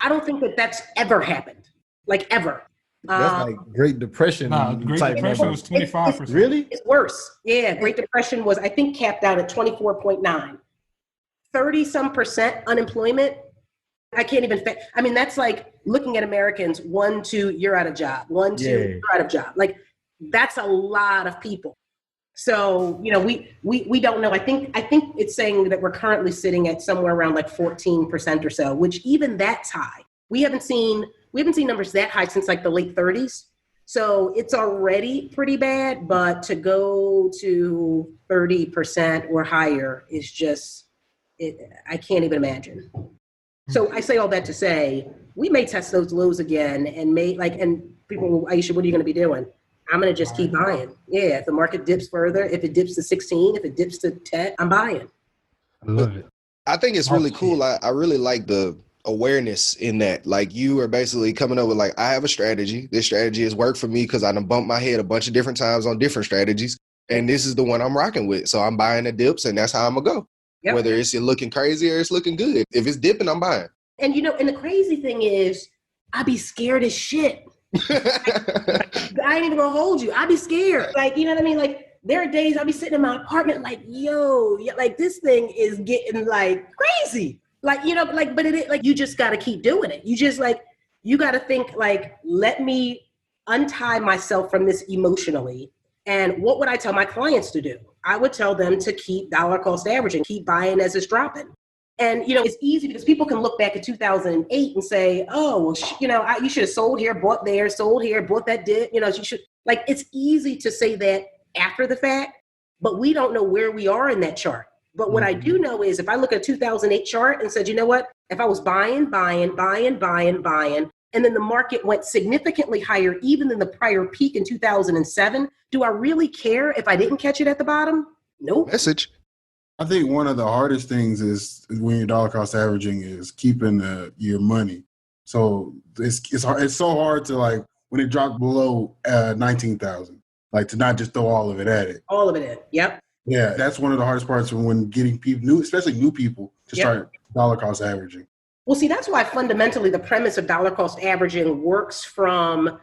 S5: don't think that that's ever happened, like ever.
S11: That's like Great Depression.
S7: Great Depression was 25%.
S11: Really?
S5: It's worse. Yeah, Great Depression was, I think, capped out at 24.9. 30-some% unemployment. I can't even, that's like looking at Americans, 1, 2, you're out of job. 1, 2, you're out of job. Like, that's a lot of people. So, we don't know. I think it's saying that we're currently sitting at somewhere around like 14% or so, which even that's high. We haven't seen numbers that high since like the late 30s. So it's already pretty bad, but to go to 30% or higher is just, I can't even imagine. So I say all that to say, we may test those lows again and people, Ayesha, what are you going to be doing? I'm going to just keep buying. Yeah, if the market dips further, if it dips to 16, if it dips to 10, I'm buying.
S7: I love it.
S10: I think it's really cool. I really like the awareness in that. Like, you are basically coming up with like, I have a strategy. This strategy has worked for me because I done bumped my head a bunch of different times on different strategies. And this is the one I'm rocking with. So I'm buying the dips and that's how I'm going to go. Yep. Whether it's looking crazy or it's looking good. If it's dipping, I'm buying.
S5: And and the crazy thing is, I be scared as shit. I ain't even gonna hold you. I be scared. Like, you know what I mean? Like, there are days I'll be sitting in my apartment like, yo, like this thing is getting like crazy. Like, but it like, you just got to keep doing it. You just like, you got to think like, let me untie myself from this emotionally. And what would I tell my clients to do? I would tell them to keep dollar cost averaging, keep buying as it's dropping. And, it's easy because people can look back at 2008 and say, oh, well, you should have sold here, bought there, sold here, bought that dip. You should, like, it's easy to say that after the fact, but we don't know where we are in that chart. But what I do know is if I look at a 2008 chart and said, you know what, if I was buying, and then the market went significantly higher even than the prior peak in 2007, do I really care if I didn't catch it at the bottom? Nope.
S10: Message.
S8: I think one of the hardest things is when you're dollar cost averaging is keeping your money. So it's hard, it's so hard to, like, when it dropped below 19,000, like, to not just throw all of it at it.
S5: All of it in. Yep.
S8: Yeah, that's one of the hardest parts when getting people especially new people to start dollar cost averaging.
S5: Well, see, that's why fundamentally the premise of dollar cost averaging works from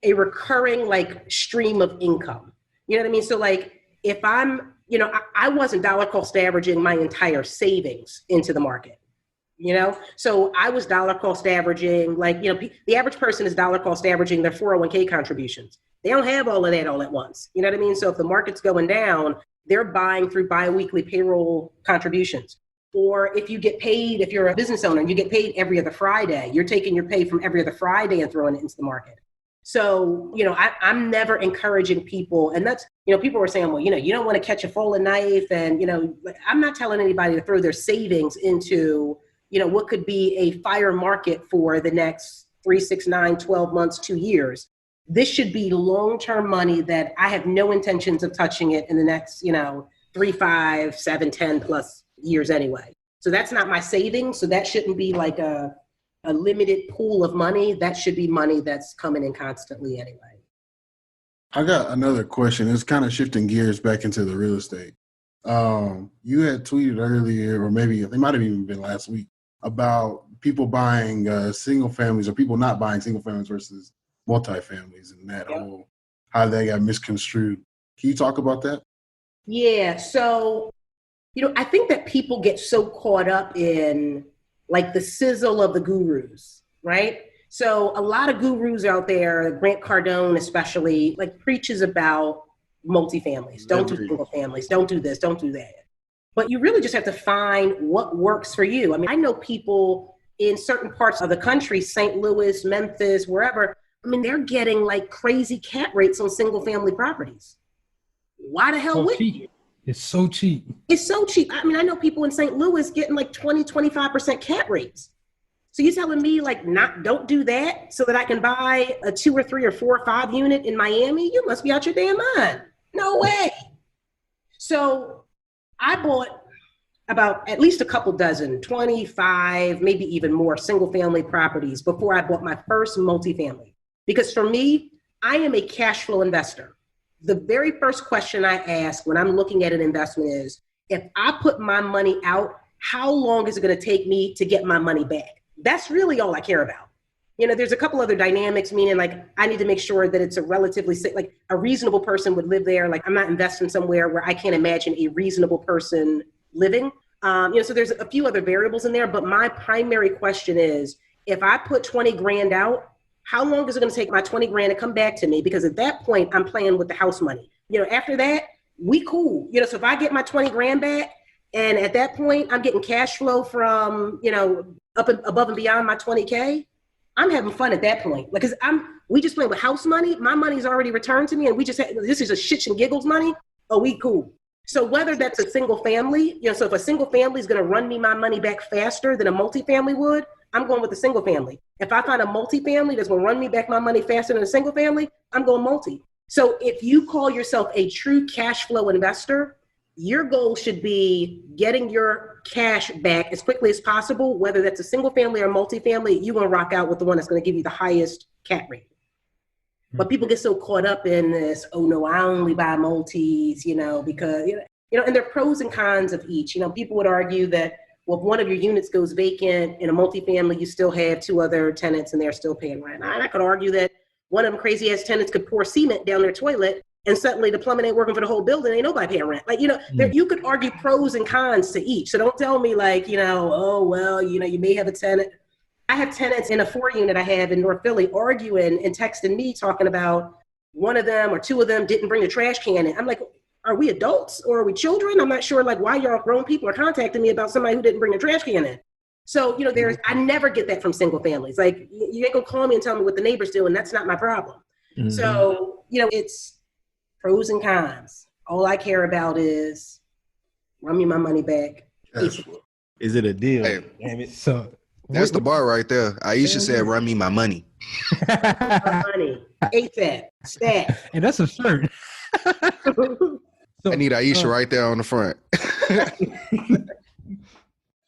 S5: a recurring like stream of income. You know what I mean? So like if I'm, I wasn't dollar cost averaging my entire savings into the market. So I was dollar cost averaging, like, the average person is dollar cost averaging their 401k contributions. They don't have all of that all at once. You know what I mean? So if the market's going down, they're buying through biweekly payroll contributions. Or if you get paid, if you're a business owner and you get paid every other Friday, you're taking your pay from every other Friday and throwing it into the market. So, I'm never encouraging people. And that's, people were saying, well, you don't want to catch a falling knife. And, I'm not telling anybody to throw their savings into, what could be a fire market for the next 3, 6, 9, 12 months, 2 years. This should be long-term money that I have no intentions of touching it in the next, 3, 5, 7, 10 plus years anyway. So that's not my savings. So that shouldn't be like a limited pool of money. That should be money that's coming in constantly anyway.
S8: I got another question. It's kind of shifting gears back into the real estate. You had tweeted earlier, or maybe it might have even been last week, about people buying single families or people not buying single families versus multifamilies and that whole, how they got misconstrued. Can you talk about that?
S5: Yeah. So, I think that people get so caught up in like the sizzle of the gurus, right? So a lot of gurus out there, Grant Cardone especially, like preaches about multifamilies. Don't do single families. Don't do this. Don't do that. But you really just have to find what works for you. I mean, I know people in certain parts of the country, St. Louis, Memphis, wherever, I mean, they're getting like crazy cap rates on single family properties. Why the hell would you?
S7: It's so cheap.
S5: It's so cheap. I mean, I know people in St. Louis getting like 20, 25% cap rates. So you telling me like don't do that so that I can buy a 2 or 3 or 4 or 5 unit in Miami? You must be out your damn mind. No way. So I bought about at least a couple dozen, 25, maybe even more single family properties before I bought my first multifamily. Because for me, I am a cash flow investor. The very first question I ask when I'm looking at an investment is, if I put my money out, how long is it going to take me to get my money back? That's really all I care about. There's a couple other dynamics, meaning like I need to make sure that it's a relatively safe, like a reasonable person would live there. Like I'm not investing somewhere where I can't imagine a reasonable person living. So there's a few other variables in there, but my primary question is, if I put 20 grand out, how long is it going to take my 20 grand to come back to me? Because at that point, I'm playing with the house money. After that, we cool. So if I get my 20 grand back, and at that point, I'm getting cash flow from, up and above and beyond my 20K, I'm having fun at that point. Because we just playing with house money. My money's already returned to me, and this is a shits and giggles money. Oh, we cool. So whether that's a single family, so if a single family is going to run me my money back faster than a multifamily would, I'm going with a single family. If I find a multifamily that's going to run me back my money faster than a single family, I'm going multi. So if you call yourself a true cash flow investor, your goal should be getting your cash back as quickly as possible, whether that's a single family or multifamily. You're going to rock out with the one that's going to give you the highest cap rate. But people get so caught up in this, oh no, I only buy multis, because, and there are pros and cons of each. People would argue that, well, if one of your units goes vacant in a multifamily, you still have 2 other tenants and they're still paying rent. And I could argue that one of them crazy ass tenants could pour cement down their toilet and suddenly the plumbing ain't working for the whole building. Ain't nobody paying rent. Like, you could argue pros and cons to each. So don't tell me like, oh, well, you may have a tenant. I have tenants in a 4 unit I have in North Philly arguing and texting me talking about one of them or 2 of them didn't bring a trash can in. I'm like, are we adults or are we children? I'm not sure like why y'all grown people are contacting me about somebody who didn't bring a trash can in. So, I never get that from single families. Like you ain't gonna call me and tell me what the neighbor's doing. That's not my problem. Mm-hmm. So, it's pros and cons. All I care about is run me my money back.
S11: Is it a deal?
S10: Hey,
S11: damn it.
S10: So that's the bar right there. Ayesha said, run me my money.
S5: My money. ASAP. Stat.
S7: And that's a shirt.
S10: I need Ayesha right there on the front.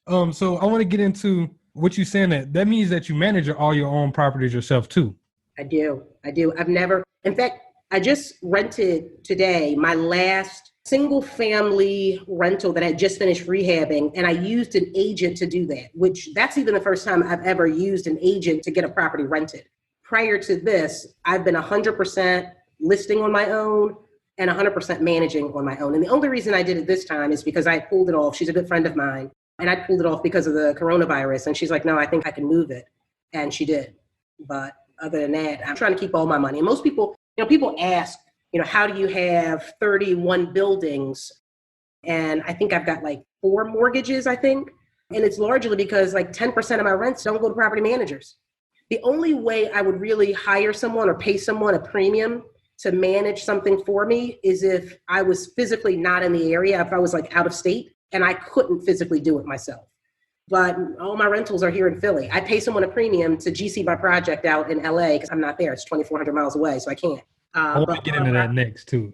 S7: So I want to get into what you're saying that means that you manage all your own properties yourself too.
S5: I do. In fact, I just rented today my last single family rental that I just finished rehabbing, and I used an agent to do that, that's even the first time I've ever used an agent to get a property rented. Prior to this, I've been 100% listing on my own and 100% managing on my own. And the only reason I did it this time is because I pulled it off. She's a good friend of mine, and I pulled it off because of the coronavirus. And she's like, no, I think I can move it. And she did. But other than that, I'm trying to keep all my money. And most people, people ask, how do you have 31 buildings? And I think I've got like 4 mortgages, I think. And it's largely because like 10% of my rents don't go to property managers. The only way I would really hire someone or pay someone a premium to manage something for me is if I was physically not in the area, if I was like out of state and I couldn't physically do it myself. But all my rentals are here in Philly. I pay someone a premium to GC my project out in LA because I'm not there. It's 2,400 miles away, so I can't.
S7: I want to get into that next too.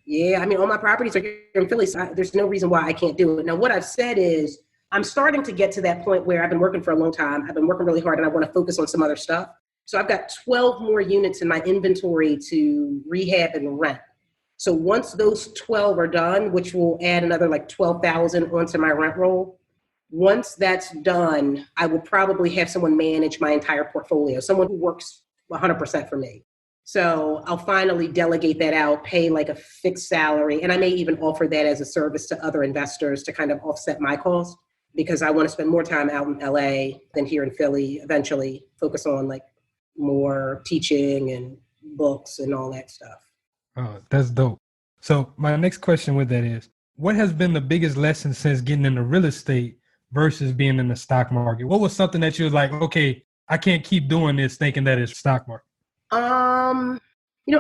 S5: Yeah, I mean, all my properties are here in Philly, so there's no reason why I can't do it. Now, what I've said is I'm starting to get to that point where I've been working for a long time. I've been working really hard and I want to focus on some other stuff. So I've got 12 more units in my inventory to rehab and rent. So once those 12 are done, which will add another like 12,000 onto my rent roll, once that's done, I will probably have someone manage my entire portfolio, someone who works 100% for me. So I'll finally delegate that out, pay like a fixed salary, and I may even offer that as a service to other investors to kind of offset my cost, because I want to spend more time out in LA than here in Philly, eventually focus on like more teaching and books and all that stuff.
S7: Oh, that's dope. So my next question with that is, what has been the biggest lesson since getting into real estate versus being in the stock market? What was something that you was like, okay, I can't keep doing this thinking that it's stock market?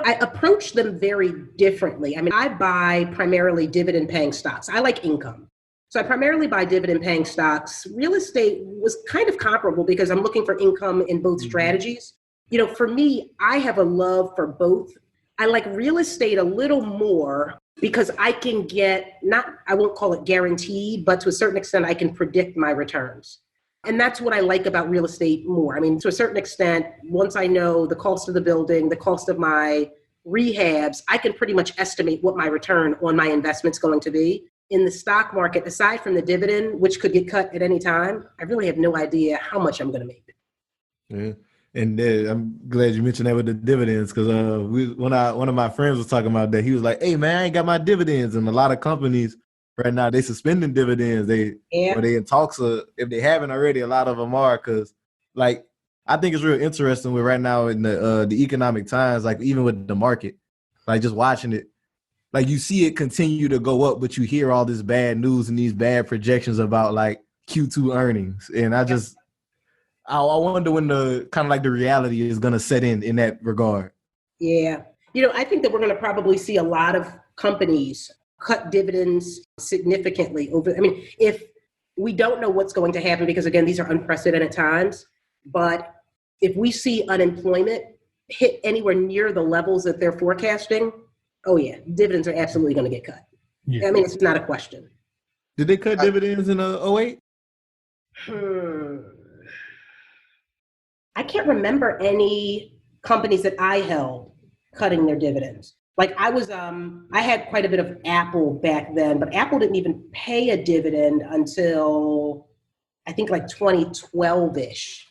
S5: I approach them very differently. I mean, I buy primarily dividend paying stocks. I like income. So I primarily buy dividend paying stocks. Real estate was kind of comparable because I'm looking for income in both strategies. For me, I have a love for both. I like real estate a little more because I can get, I won't call it guaranteed, but to a certain extent, I can predict my returns. And that's what I like about real estate more. I mean, to a certain extent, once I know the cost of the building, the cost of my rehabs, I can pretty much estimate what my return on my investment's going to be. In the stock market, aside from the dividend, which could get cut at any time, I really have no idea how much I'm going to make.
S11: Yeah. And I'm glad you mentioned that with the dividends, because one of my friends was talking about that. He was like, "Hey man, I ain't got my dividends," and a lot of companies right now they suspending dividends. Or they in talks if they haven't already. A lot of them are, because like I think it's real interesting with right now in the economic times, like even with the market, like just watching it, like you see it continue to go up, but you hear all this bad news and these bad projections about like Q2 earnings, and I wonder when the kind of like the reality is going to set in that regard.
S5: Yeah. I think that we're going to probably see a lot of companies cut dividends significantly if we don't know what's going to happen, because again, these are unprecedented times, but if we see unemployment hit anywhere near the levels that they're forecasting, oh yeah, dividends are absolutely going to get cut. Yeah. I mean, it's not a question.
S11: Did they cut dividends in 2008?
S5: I can't remember any companies that I held cutting their dividends. Like I had quite a bit of Apple back then, but Apple didn't even pay a dividend until I think like 2012-ish.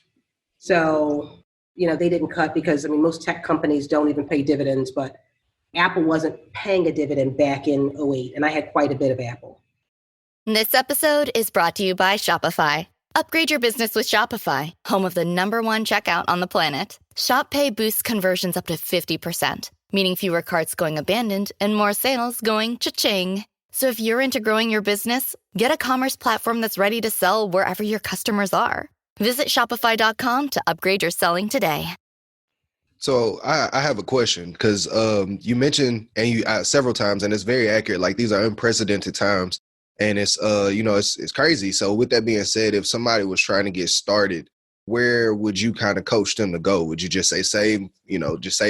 S5: So, they didn't cut because most tech companies don't even pay dividends, but Apple wasn't paying a dividend back in 2008, and I had quite a bit of Apple.
S16: This episode is brought to you by Shopify. Upgrade your business with Shopify, home of the #1 checkout on the planet. Shop Pay boosts conversions up to 50%, meaning fewer carts going abandoned and more sales going cha-ching. So if you're into growing your business, get a commerce platform that's ready to sell wherever your customers are. Visit Shopify.com to upgrade your selling today.
S10: So I have a question, because you mentioned several times, and it's very accurate, like these are unprecedented times. And it's, it's crazy. So with that being said, if somebody was trying to get started, where would you kind of coach them to go? Would you just say, save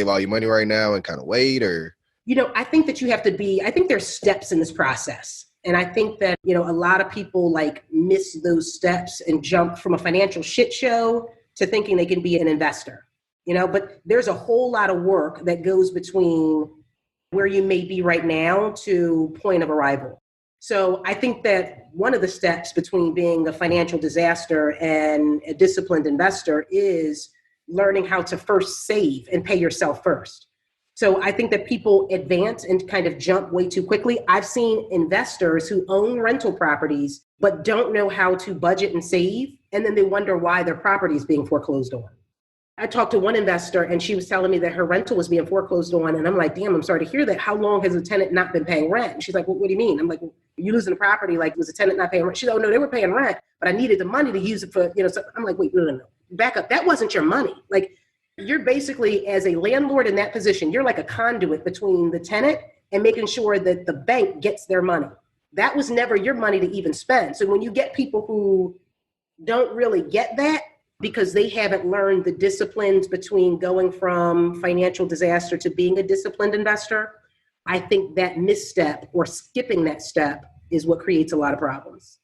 S10: all your money right now and kind of wait, or?
S5: I think that I think there's steps in this process. And I think that, a lot of people like miss those steps and jump from a financial shit show to thinking they can be an investor, but there's a whole lot of work that goes between where you may be right now to point of arrival. So I think that one of the steps between being a financial disaster and a disciplined investor is learning how to first save and pay yourself first. So I think that people advance and kind of jump way too quickly. I've seen investors who own rental properties but don't know how to budget and save, and then they wonder why their property is being foreclosed on. I talked to one investor and she was telling me that her rental was being foreclosed on. And I'm like, damn, I'm sorry to hear that. How long has the tenant not been paying rent? And she's like, well, what do you mean? I'm like, well, you losing the property, like was the tenant not paying rent? She's like, oh no, they were paying rent, but I needed the money to use it for, so I'm like, wait, no. Back up. That wasn't your money. Like you're basically, as a landlord in that position, you're like a conduit between the tenant and making sure that the bank gets their money. That was never your money to even spend. So when you get people who don't really get that, because they haven't learned the disciplines between going from financial disaster to being a disciplined investor, I think that misstep or skipping that step is what creates a lot of problems.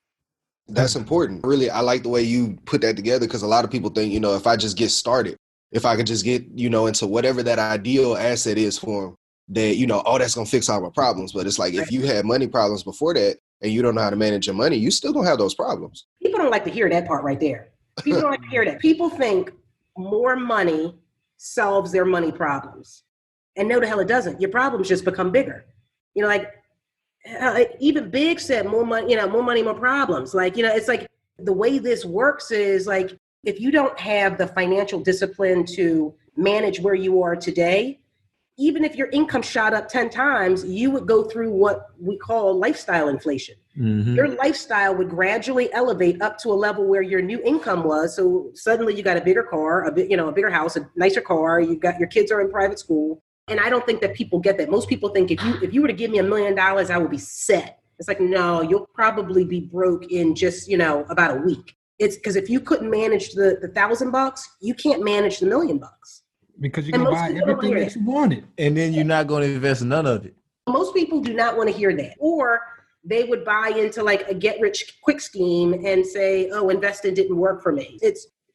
S10: That's important. Really, I like the way you put that together, because a lot of people think, if I just get started, if I could just get, into whatever that ideal asset is for them, that, that's going to fix all my problems. But it's like, if you had money problems before that and you don't know how to manage your money, you still going to have those problems.
S5: People don't like to hear that part right there. People don't like to hear that. People think more money solves their money problems. And no, the hell it doesn't. Your problems just become bigger. Even Big said more money, more problems. It's like the way this works is like, if you don't have the financial discipline to manage where you are today, even if your income shot up 10 times, you would go through what we call lifestyle inflation. Mm-hmm. Your lifestyle would gradually elevate up to a level where your new income was. So suddenly you got a bigger car, a bigger house, a nicer car. You got your kids are in private school. And I don't think that people get that. Most people think if you were to give me $1 million, I would be set. It's like, no, you'll probably be broke in just, about a week. It's because if you couldn't manage the $1,000, you can't manage the $1 million.
S7: Because you can buy everything that you wanted.
S11: And then you're not going to invest none of it.
S5: Most people do not want to hear that. Or they would buy into like a get rich quick scheme and say, oh, investing didn't work for me.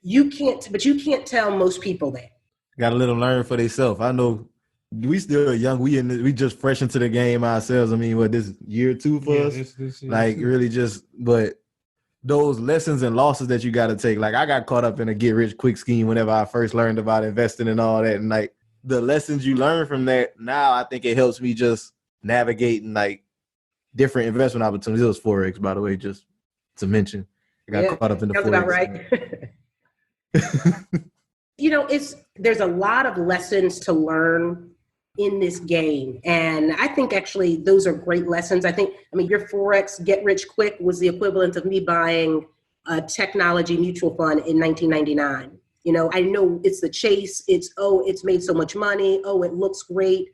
S5: You can't tell most people that.
S11: Got to let them learn for themselves. I know we still young. We just fresh into the game ourselves. I mean, this year 2 for us? This really just, but those lessons and losses that you got to take. Like I got caught up in a get rich quick scheme whenever I first learned about investing and all that. And like the lessons you learn from that, now I think it helps me just navigating like different investment opportunities. It was Forex, by the way, just to mention. I got caught up in the Forex.
S5: About right. There's a lot of lessons to learn in this game. And I think actually those are great lessons. Your Forex get rich quick was the equivalent of me buying a technology mutual fund in 1999. I know it's the chase. It's made so much money. Oh, it looks great.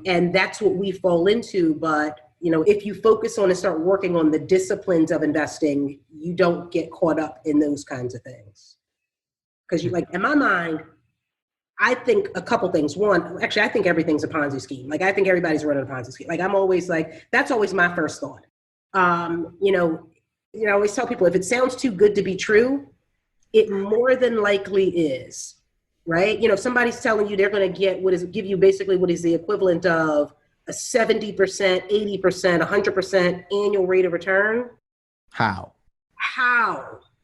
S5: And that's what we fall into. But, if you focus on and start working on the disciplines of investing, you don't get caught up in those kinds of things. Because in my mind, I think a couple things. One, actually, I think everything's a Ponzi scheme. I think everybody's running a Ponzi scheme. I'm always that's always my first thought. I always tell people if it sounds too good to be true, it more than likely is, right? If somebody's telling you they're going to give you basically what is the equivalent of a 70%, 80%, 100% annual rate of return.
S11: How?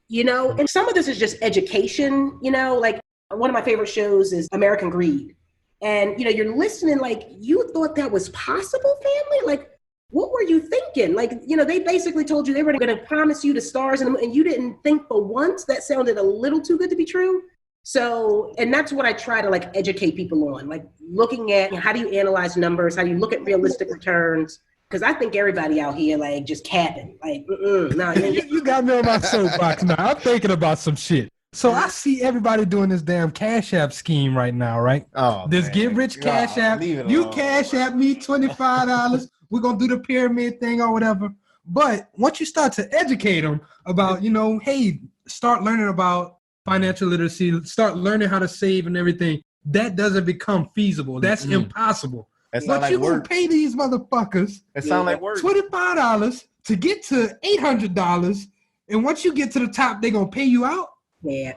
S5: And some of this is just education, one of my favorite shows is American Greed. And, you're listening you thought that was possible, family? What were you thinking? They basically told you they were going to promise you the stars and you didn't think for once. That sounded a little too good to be true. So, and that's what I try to educate people on, looking at how do you analyze numbers? How do you look at realistic returns? Because I think everybody out here just capping.
S7: You got me on my soapbox now. I'm thinking about some shit. So I see everybody doing this damn Cash App scheme right now, right?
S11: Oh,
S7: this Get Rich Cash App. You Cash App me $25. We're going to do the pyramid thing or whatever. But once you start to educate them about, hey, start learning about financial literacy, start learning how to save and everything, that doesn't become feasible. That's impossible. But you going to pay these motherfuckers
S11: that sound like work.
S7: $25 to get to $800. And once you get to the top, they're going to pay you out?
S5: Yeah,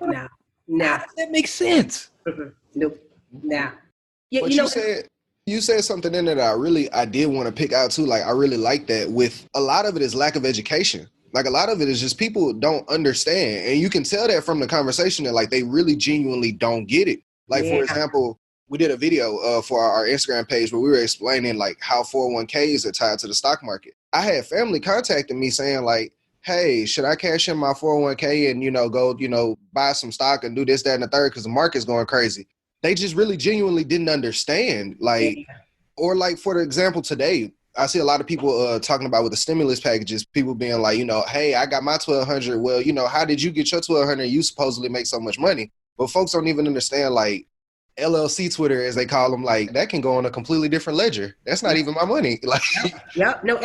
S5: nah.
S7: That makes sense.
S5: Nope, nah. Yeah,
S10: but you said something in there that I did want to pick out too. I really like that. With a lot of it is lack of education. A lot of it is just people don't understand, and you can tell that from the conversation that they really genuinely don't get it. For example, we did a video for our Instagram page where we were explaining how 401ks are tied to the stock market. I had family contacting me saying hey, should I cash in my 401k and, go, buy some stock and do this, that, and the third because the market's going crazy? They just really genuinely didn't understand. Or for the example today, I see a lot of people talking about with the stimulus packages, people being hey, I got my $1,200. Well, how did you get your $1,200? You supposedly make so much money. But folks don't even understand, LLC Twitter, as they call them, that can go on a completely different ledger. That's not even my money.
S5: Yeah. No,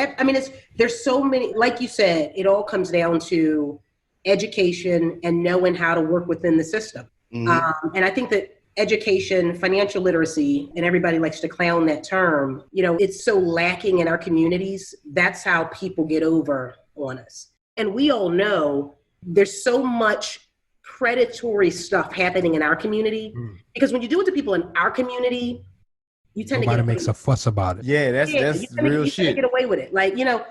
S5: there's so many, like you said, it all comes down to education and knowing how to work within the system. Mm-hmm. And I think that education, financial literacy, and everybody likes to clown that term, it's so lacking in our communities. That's how people get over on us. And we all know there's so much predatory stuff happening in our community. Because when you do it to people in our community, you tend
S7: Nobody
S5: to get
S7: makes a fuss about it.
S11: Yeah, that's real
S5: you
S11: shit.
S5: get away with it. Like, you know,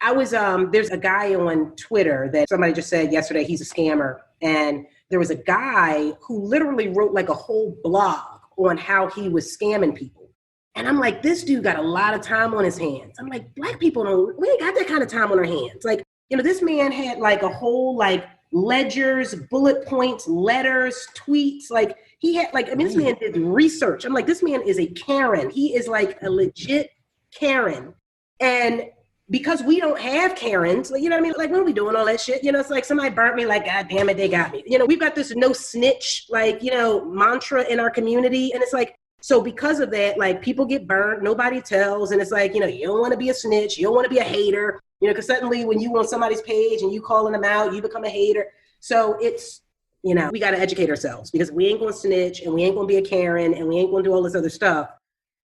S5: I was there's a guy on Twitter that somebody just said yesterday he's a scammer, and there was a guy who literally wrote like a whole blog on how he was scamming people. And I'm like, this dude got a lot of time on his hands. I'm like, Black people we ain't got that kind of time on our hands. Like, you know, this man had like a whole like ledgers, bullet points, letters, tweets. Like he had like, I mean, this man did research. I'm like, this man is a Karen. He is like a legit Karen. And because we don't have Karens, you know what I mean? Like, when are we doing all that shit? You know, it's like somebody burnt me, like, God damn it, they got me. You know, we've got this no snitch, like, you know, mantra in our community. And it's like, so because of that, like, people get burnt, nobody tells. And it's like, you know, you don't want to be a snitch. You don't want to be a hater, you know, because suddenly when you on somebody's page and you calling them out, you become a hater. So it's, you know, we got to educate ourselves because we ain't going to snitch and we ain't going to be a Karen and we ain't going to do all this other stuff.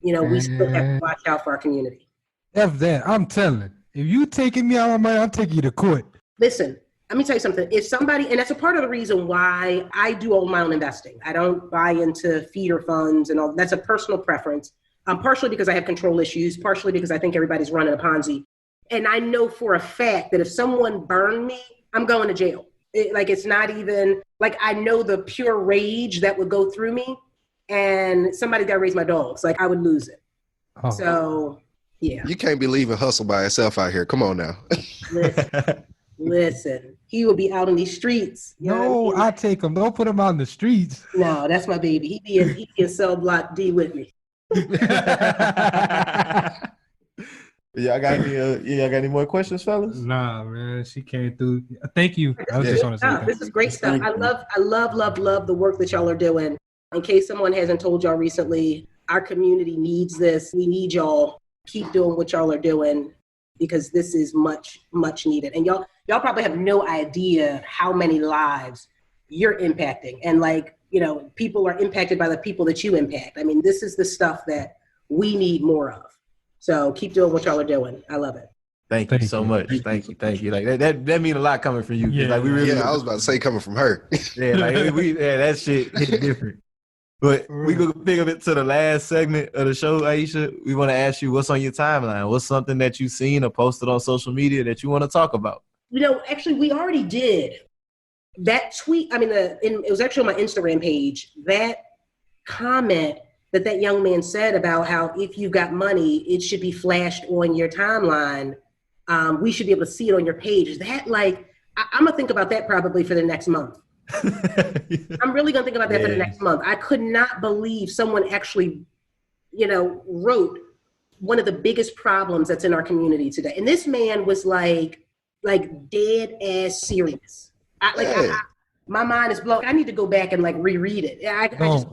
S5: You know, we still have to watch out for our community.
S7: F that. I'm telling. If you taking me out of my money, I'll take you to court.
S5: Listen, let me tell you something. If somebody, and that's a part of the reason why I do all my own investing. I don't buy into feeder funds and all. That's a personal preference. Partially because I have control issues, partially because I think everybody's running a Ponzi. And I know for a fact that if someone burned me, I'm going to jail. It's not even, like, I know the pure rage that would go through me. And somebody got to raise my dogs. Like, I would lose it. Oh. So... yeah.
S10: You can't be leaving hustle by itself out here. Come on now.
S5: Listen, he will be out in these streets.
S7: No, I take him. Don't put him out in the streets.
S5: No, that's my baby. He be in cell block D with me.
S11: Y'all got any more questions, fellas?
S7: Nah, man. She came through. Thank you. I was just on to say
S5: this is great stuff. I love the work that y'all are doing. In case someone hasn't told y'all recently, our community needs this. We need y'all. Keep doing what y'all are doing because this is much, much needed. And y'all probably have no idea how many lives you're impacting. And like, you know, people are impacted by the people that you impact. I mean, this is the stuff that we need more of. So keep doing what y'all are doing. I love it.
S11: Thank you so much. Thank you. Like that mean a lot coming from you.
S10: Yeah,
S11: like we really.
S10: Yeah, I was about to say coming from her.
S11: Yeah, like that shit hit different. But we gonna pick up it to the last segment of the show, Ayesha. We want to ask you what's on your timeline. What's something that you've seen or posted on social media that you want to talk about?
S5: You know, actually, we already did that tweet. I mean, it was actually on my Instagram page. That comment that young man said about how if you've got money, it should be flashed on your timeline. We should be able to see it on your page. That, like, I'm gonna think about that probably for the next month. I'm really gonna think about that for the next month. I could not believe someone actually, you know, wrote one of the biggest problems that's in our community today. And this man was like dead ass serious. My mind is blown. I need to go back and like reread it.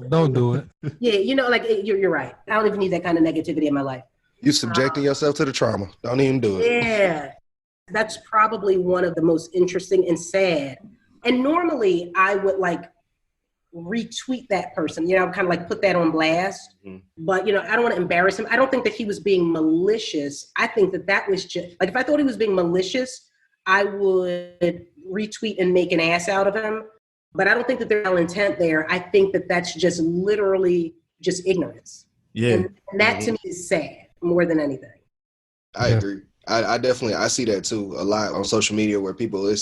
S7: Don't do it.
S5: Yeah, you know, like you're right. I don't even need that kind of negativity in my life.
S10: You subjecting yourself to the trauma. Don't even do it.
S5: Yeah, that's probably one of the most interesting and sad. And normally I would like retweet that person, you know, kind of like put that on blast. Mm-hmm. But, you know, I don't want to embarrass him. I don't think that he was being malicious. I think that was just like, if I thought he was being malicious, I would retweet and make an ass out of him. But I don't think that there's no intent there. I think that that's just literally just ignorance.
S11: Yeah.
S5: And that to me is sad more than anything.
S10: I agree. I definitely, I see that too a lot on social media where people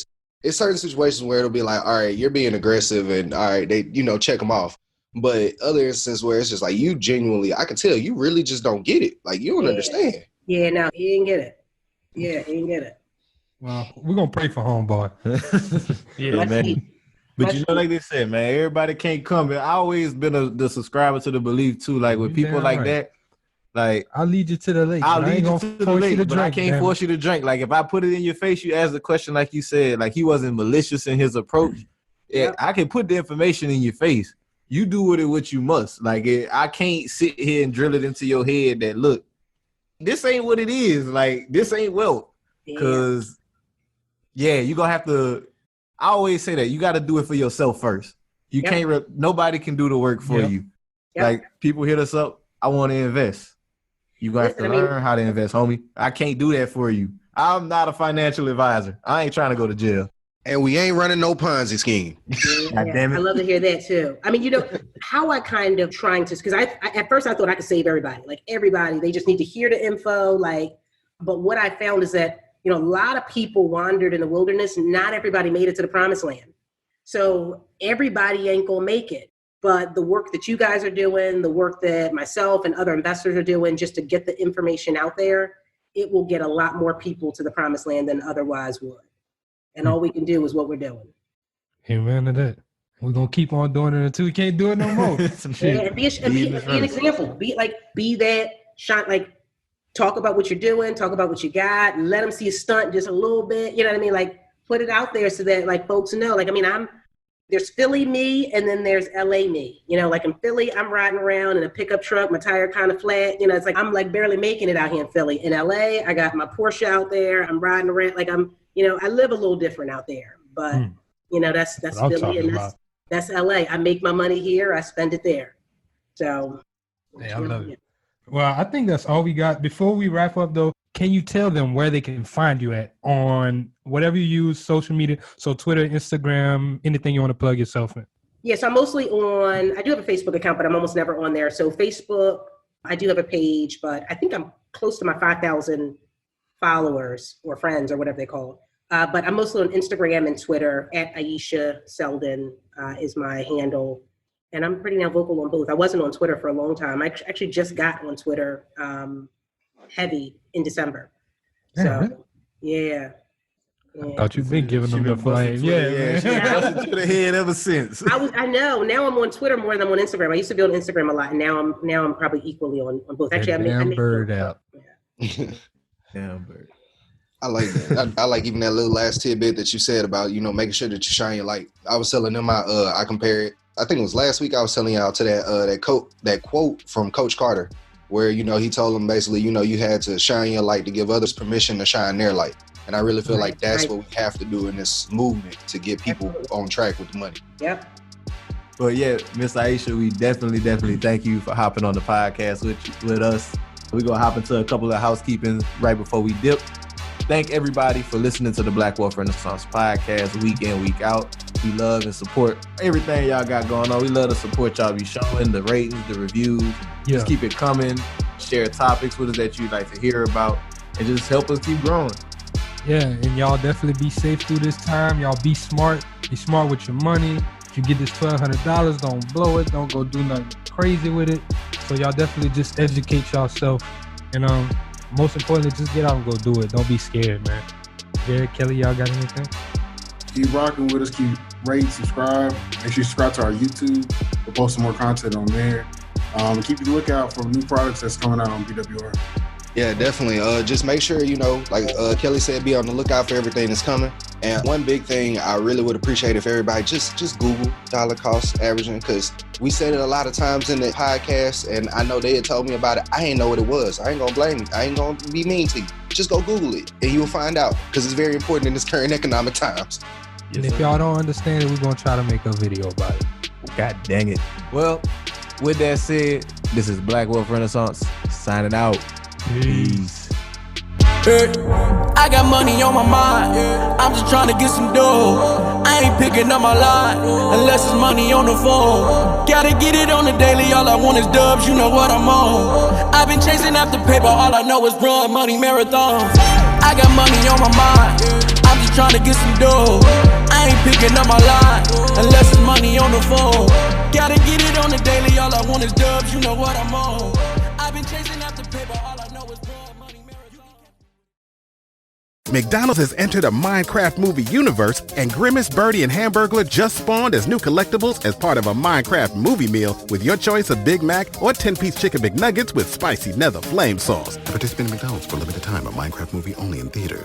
S10: it's certain situations where it'll be like, all right, you're being aggressive and all right, they, you know, check them off. But other instances where it's just like you genuinely, I can tell you really just don't get it. Like you don't understand.
S5: Yeah, no, he didn't get it. Yeah, he didn't get it.
S7: Well, we're going to pray for homeboy.
S11: Yeah, man. But you know, like they said, man, everybody can't come. I always been the subscriber to the belief too. Like with people like that, like
S7: I'll lead you to the lake.
S11: I'll lead you to the lake, but I can't force you to drink. Like if I put it in your face, you ask the question like you said, like he wasn't malicious in his approach. Yeah, I can put the information in your face. You do with it what you must. Like I can't sit here and drill it into your head that look, this ain't what it is. Like this ain't wealth. Because you're gonna have to. I always say that you got to do it for yourself first. You can't. Nobody can do the work for you. Like people hit us up. I want to invest. You gonna have to learn how to invest, homie. I can't do that for you. I'm not a financial advisor. I ain't trying to go to jail.
S10: And we ain't running no Ponzi scheme.
S5: Yeah, I love to hear that too. I mean, how I kind of trying to, because I at first I thought I could save everybody, like everybody, they just need to hear the info, but what I found is that, a lot of people wandered in the wilderness. Not everybody made it to the promised land. So everybody ain't gonna make it. But the work that you guys are doing, the work that myself and other investors are doing just to get the information out there, it will get a lot more people to the promised land than otherwise would. And all we can do is what we're doing.
S7: Amen to that. We're gonna keep on doing it until we can't do it no more.
S5: And be an example. Be that shot, talk about what you're doing, talk about what you got, and let them see a stunt just a little bit. You know what I mean? Like, put it out there so that folks know. There's Philly me, and then there's LA me. In Philly, I'm riding around in a pickup truck, my tire kind of flat. It's like I'm barely making it out here in Philly. In LA, I got my Porsche out there. I'm riding around I live a little different out there. But that's Philly, and that's LA. I make my money here, I spend it there. So
S7: I love it. Well, I think that's all we got. Before we wrap up, though, can you tell them where they can find you at on whatever you use, social media? So Twitter, Instagram, anything you want to plug yourself in?
S5: Yes, I'm mostly I do have a Facebook account, but I'm almost never on there. So Facebook, I do have a page, but I think I'm close to my 5,000 followers or friends or whatever they call it. But I'm mostly on Instagram and Twitter. At Ayesha Selden is my handle. And I'm pretty now vocal on both. I wasn't on Twitter for a long time. I actually just got on Twitter heavy in December. So, yeah.
S7: I thought you've been giving them the flame. Yeah.
S11: She's busted to the head ever since.
S5: I know. Now I'm on Twitter more than I'm on Instagram. I used to be on Instagram a lot, and now I'm probably equally on both. Actually, I make
S7: bird out.
S11: Damn bird.
S10: I like that. I like even that little last tidbit that you said about, making sure that you shine your light. I was telling them I compare it. I think it was last week I was telling y'all to that quote from Coach Carter, where, he told them basically, you had to shine your light to give others permission to shine their light. And I really feel like that's what we have to do in this movement to get people on track with the money.
S5: Yep.
S11: Well, yeah, Miss Ayesha, we definitely thank you for hopping on the podcast with us. We're going to hop into a couple of housekeeping right before we dip. Thank everybody for listening to the Black Wealth Renaissance podcast week in, week out. We love and support everything y'all got going on. We love to support y'all. Be showing the ratings, the reviews. Yeah. Just keep it coming. Share topics with us that you'd like to hear about, and just help us keep growing.
S7: Yeah, and y'all definitely be safe through this time. Y'all be smart. Be smart with your money. If you get this $1,200, don't blow it. Don't go do nothing crazy with it. So y'all definitely just educate yourself. And most importantly, just get out and go do it. Don't be scared, man. Jared, Kelly, y'all got anything?
S8: Keep rocking with us. Keep rate, subscribe. Make sure you subscribe to our YouTube. We'll post some more content on there. And keep a lookout for new products that's coming out on BWR.
S10: Yeah, definitely. Just make sure, like Kelly said, be on the lookout for everything that's coming. And one big thing I really would appreciate if everybody just Google dollar cost averaging, because we said it a lot of times in the podcast, and I know they had told me about it. I ain't know what it was. I ain't gonna blame you. I ain't gonna be mean to you. Just go Google it, and you'll find out, because it's very important in this current economic times.
S7: And if y'all don't understand it, we're gonna try to make a video about it.
S11: God dang it. Well, with that said, this is Black Wealth Renaissance signing out. Peace.
S4: Hey, I got money on my mind. I'm just trying to get some dough. I ain't picking up my line unless it's money on the phone. Gotta get it on the daily. All I want is dubs. You know what I'm on. I've been chasing after paper. All I know is run money marathons. I got money on my mind. I'm just trying to get some dough. I ain't picking up my line unless it's money on the phone. Gotta get it on the daily. All I want is dubs. You know what I'm on. I've been chasing after paper. All I know is run money marathons.
S1: McDonald's has entered a Minecraft movie universe, and Grimace, Birdie, and Hamburglar just spawned as new collectibles as part of a Minecraft movie meal with your choice of Big Mac or 10-piece chicken McNuggets with spicy nether flame sauce.
S9: Participate in McDonald's for a limited time. A Minecraft movie only in theaters.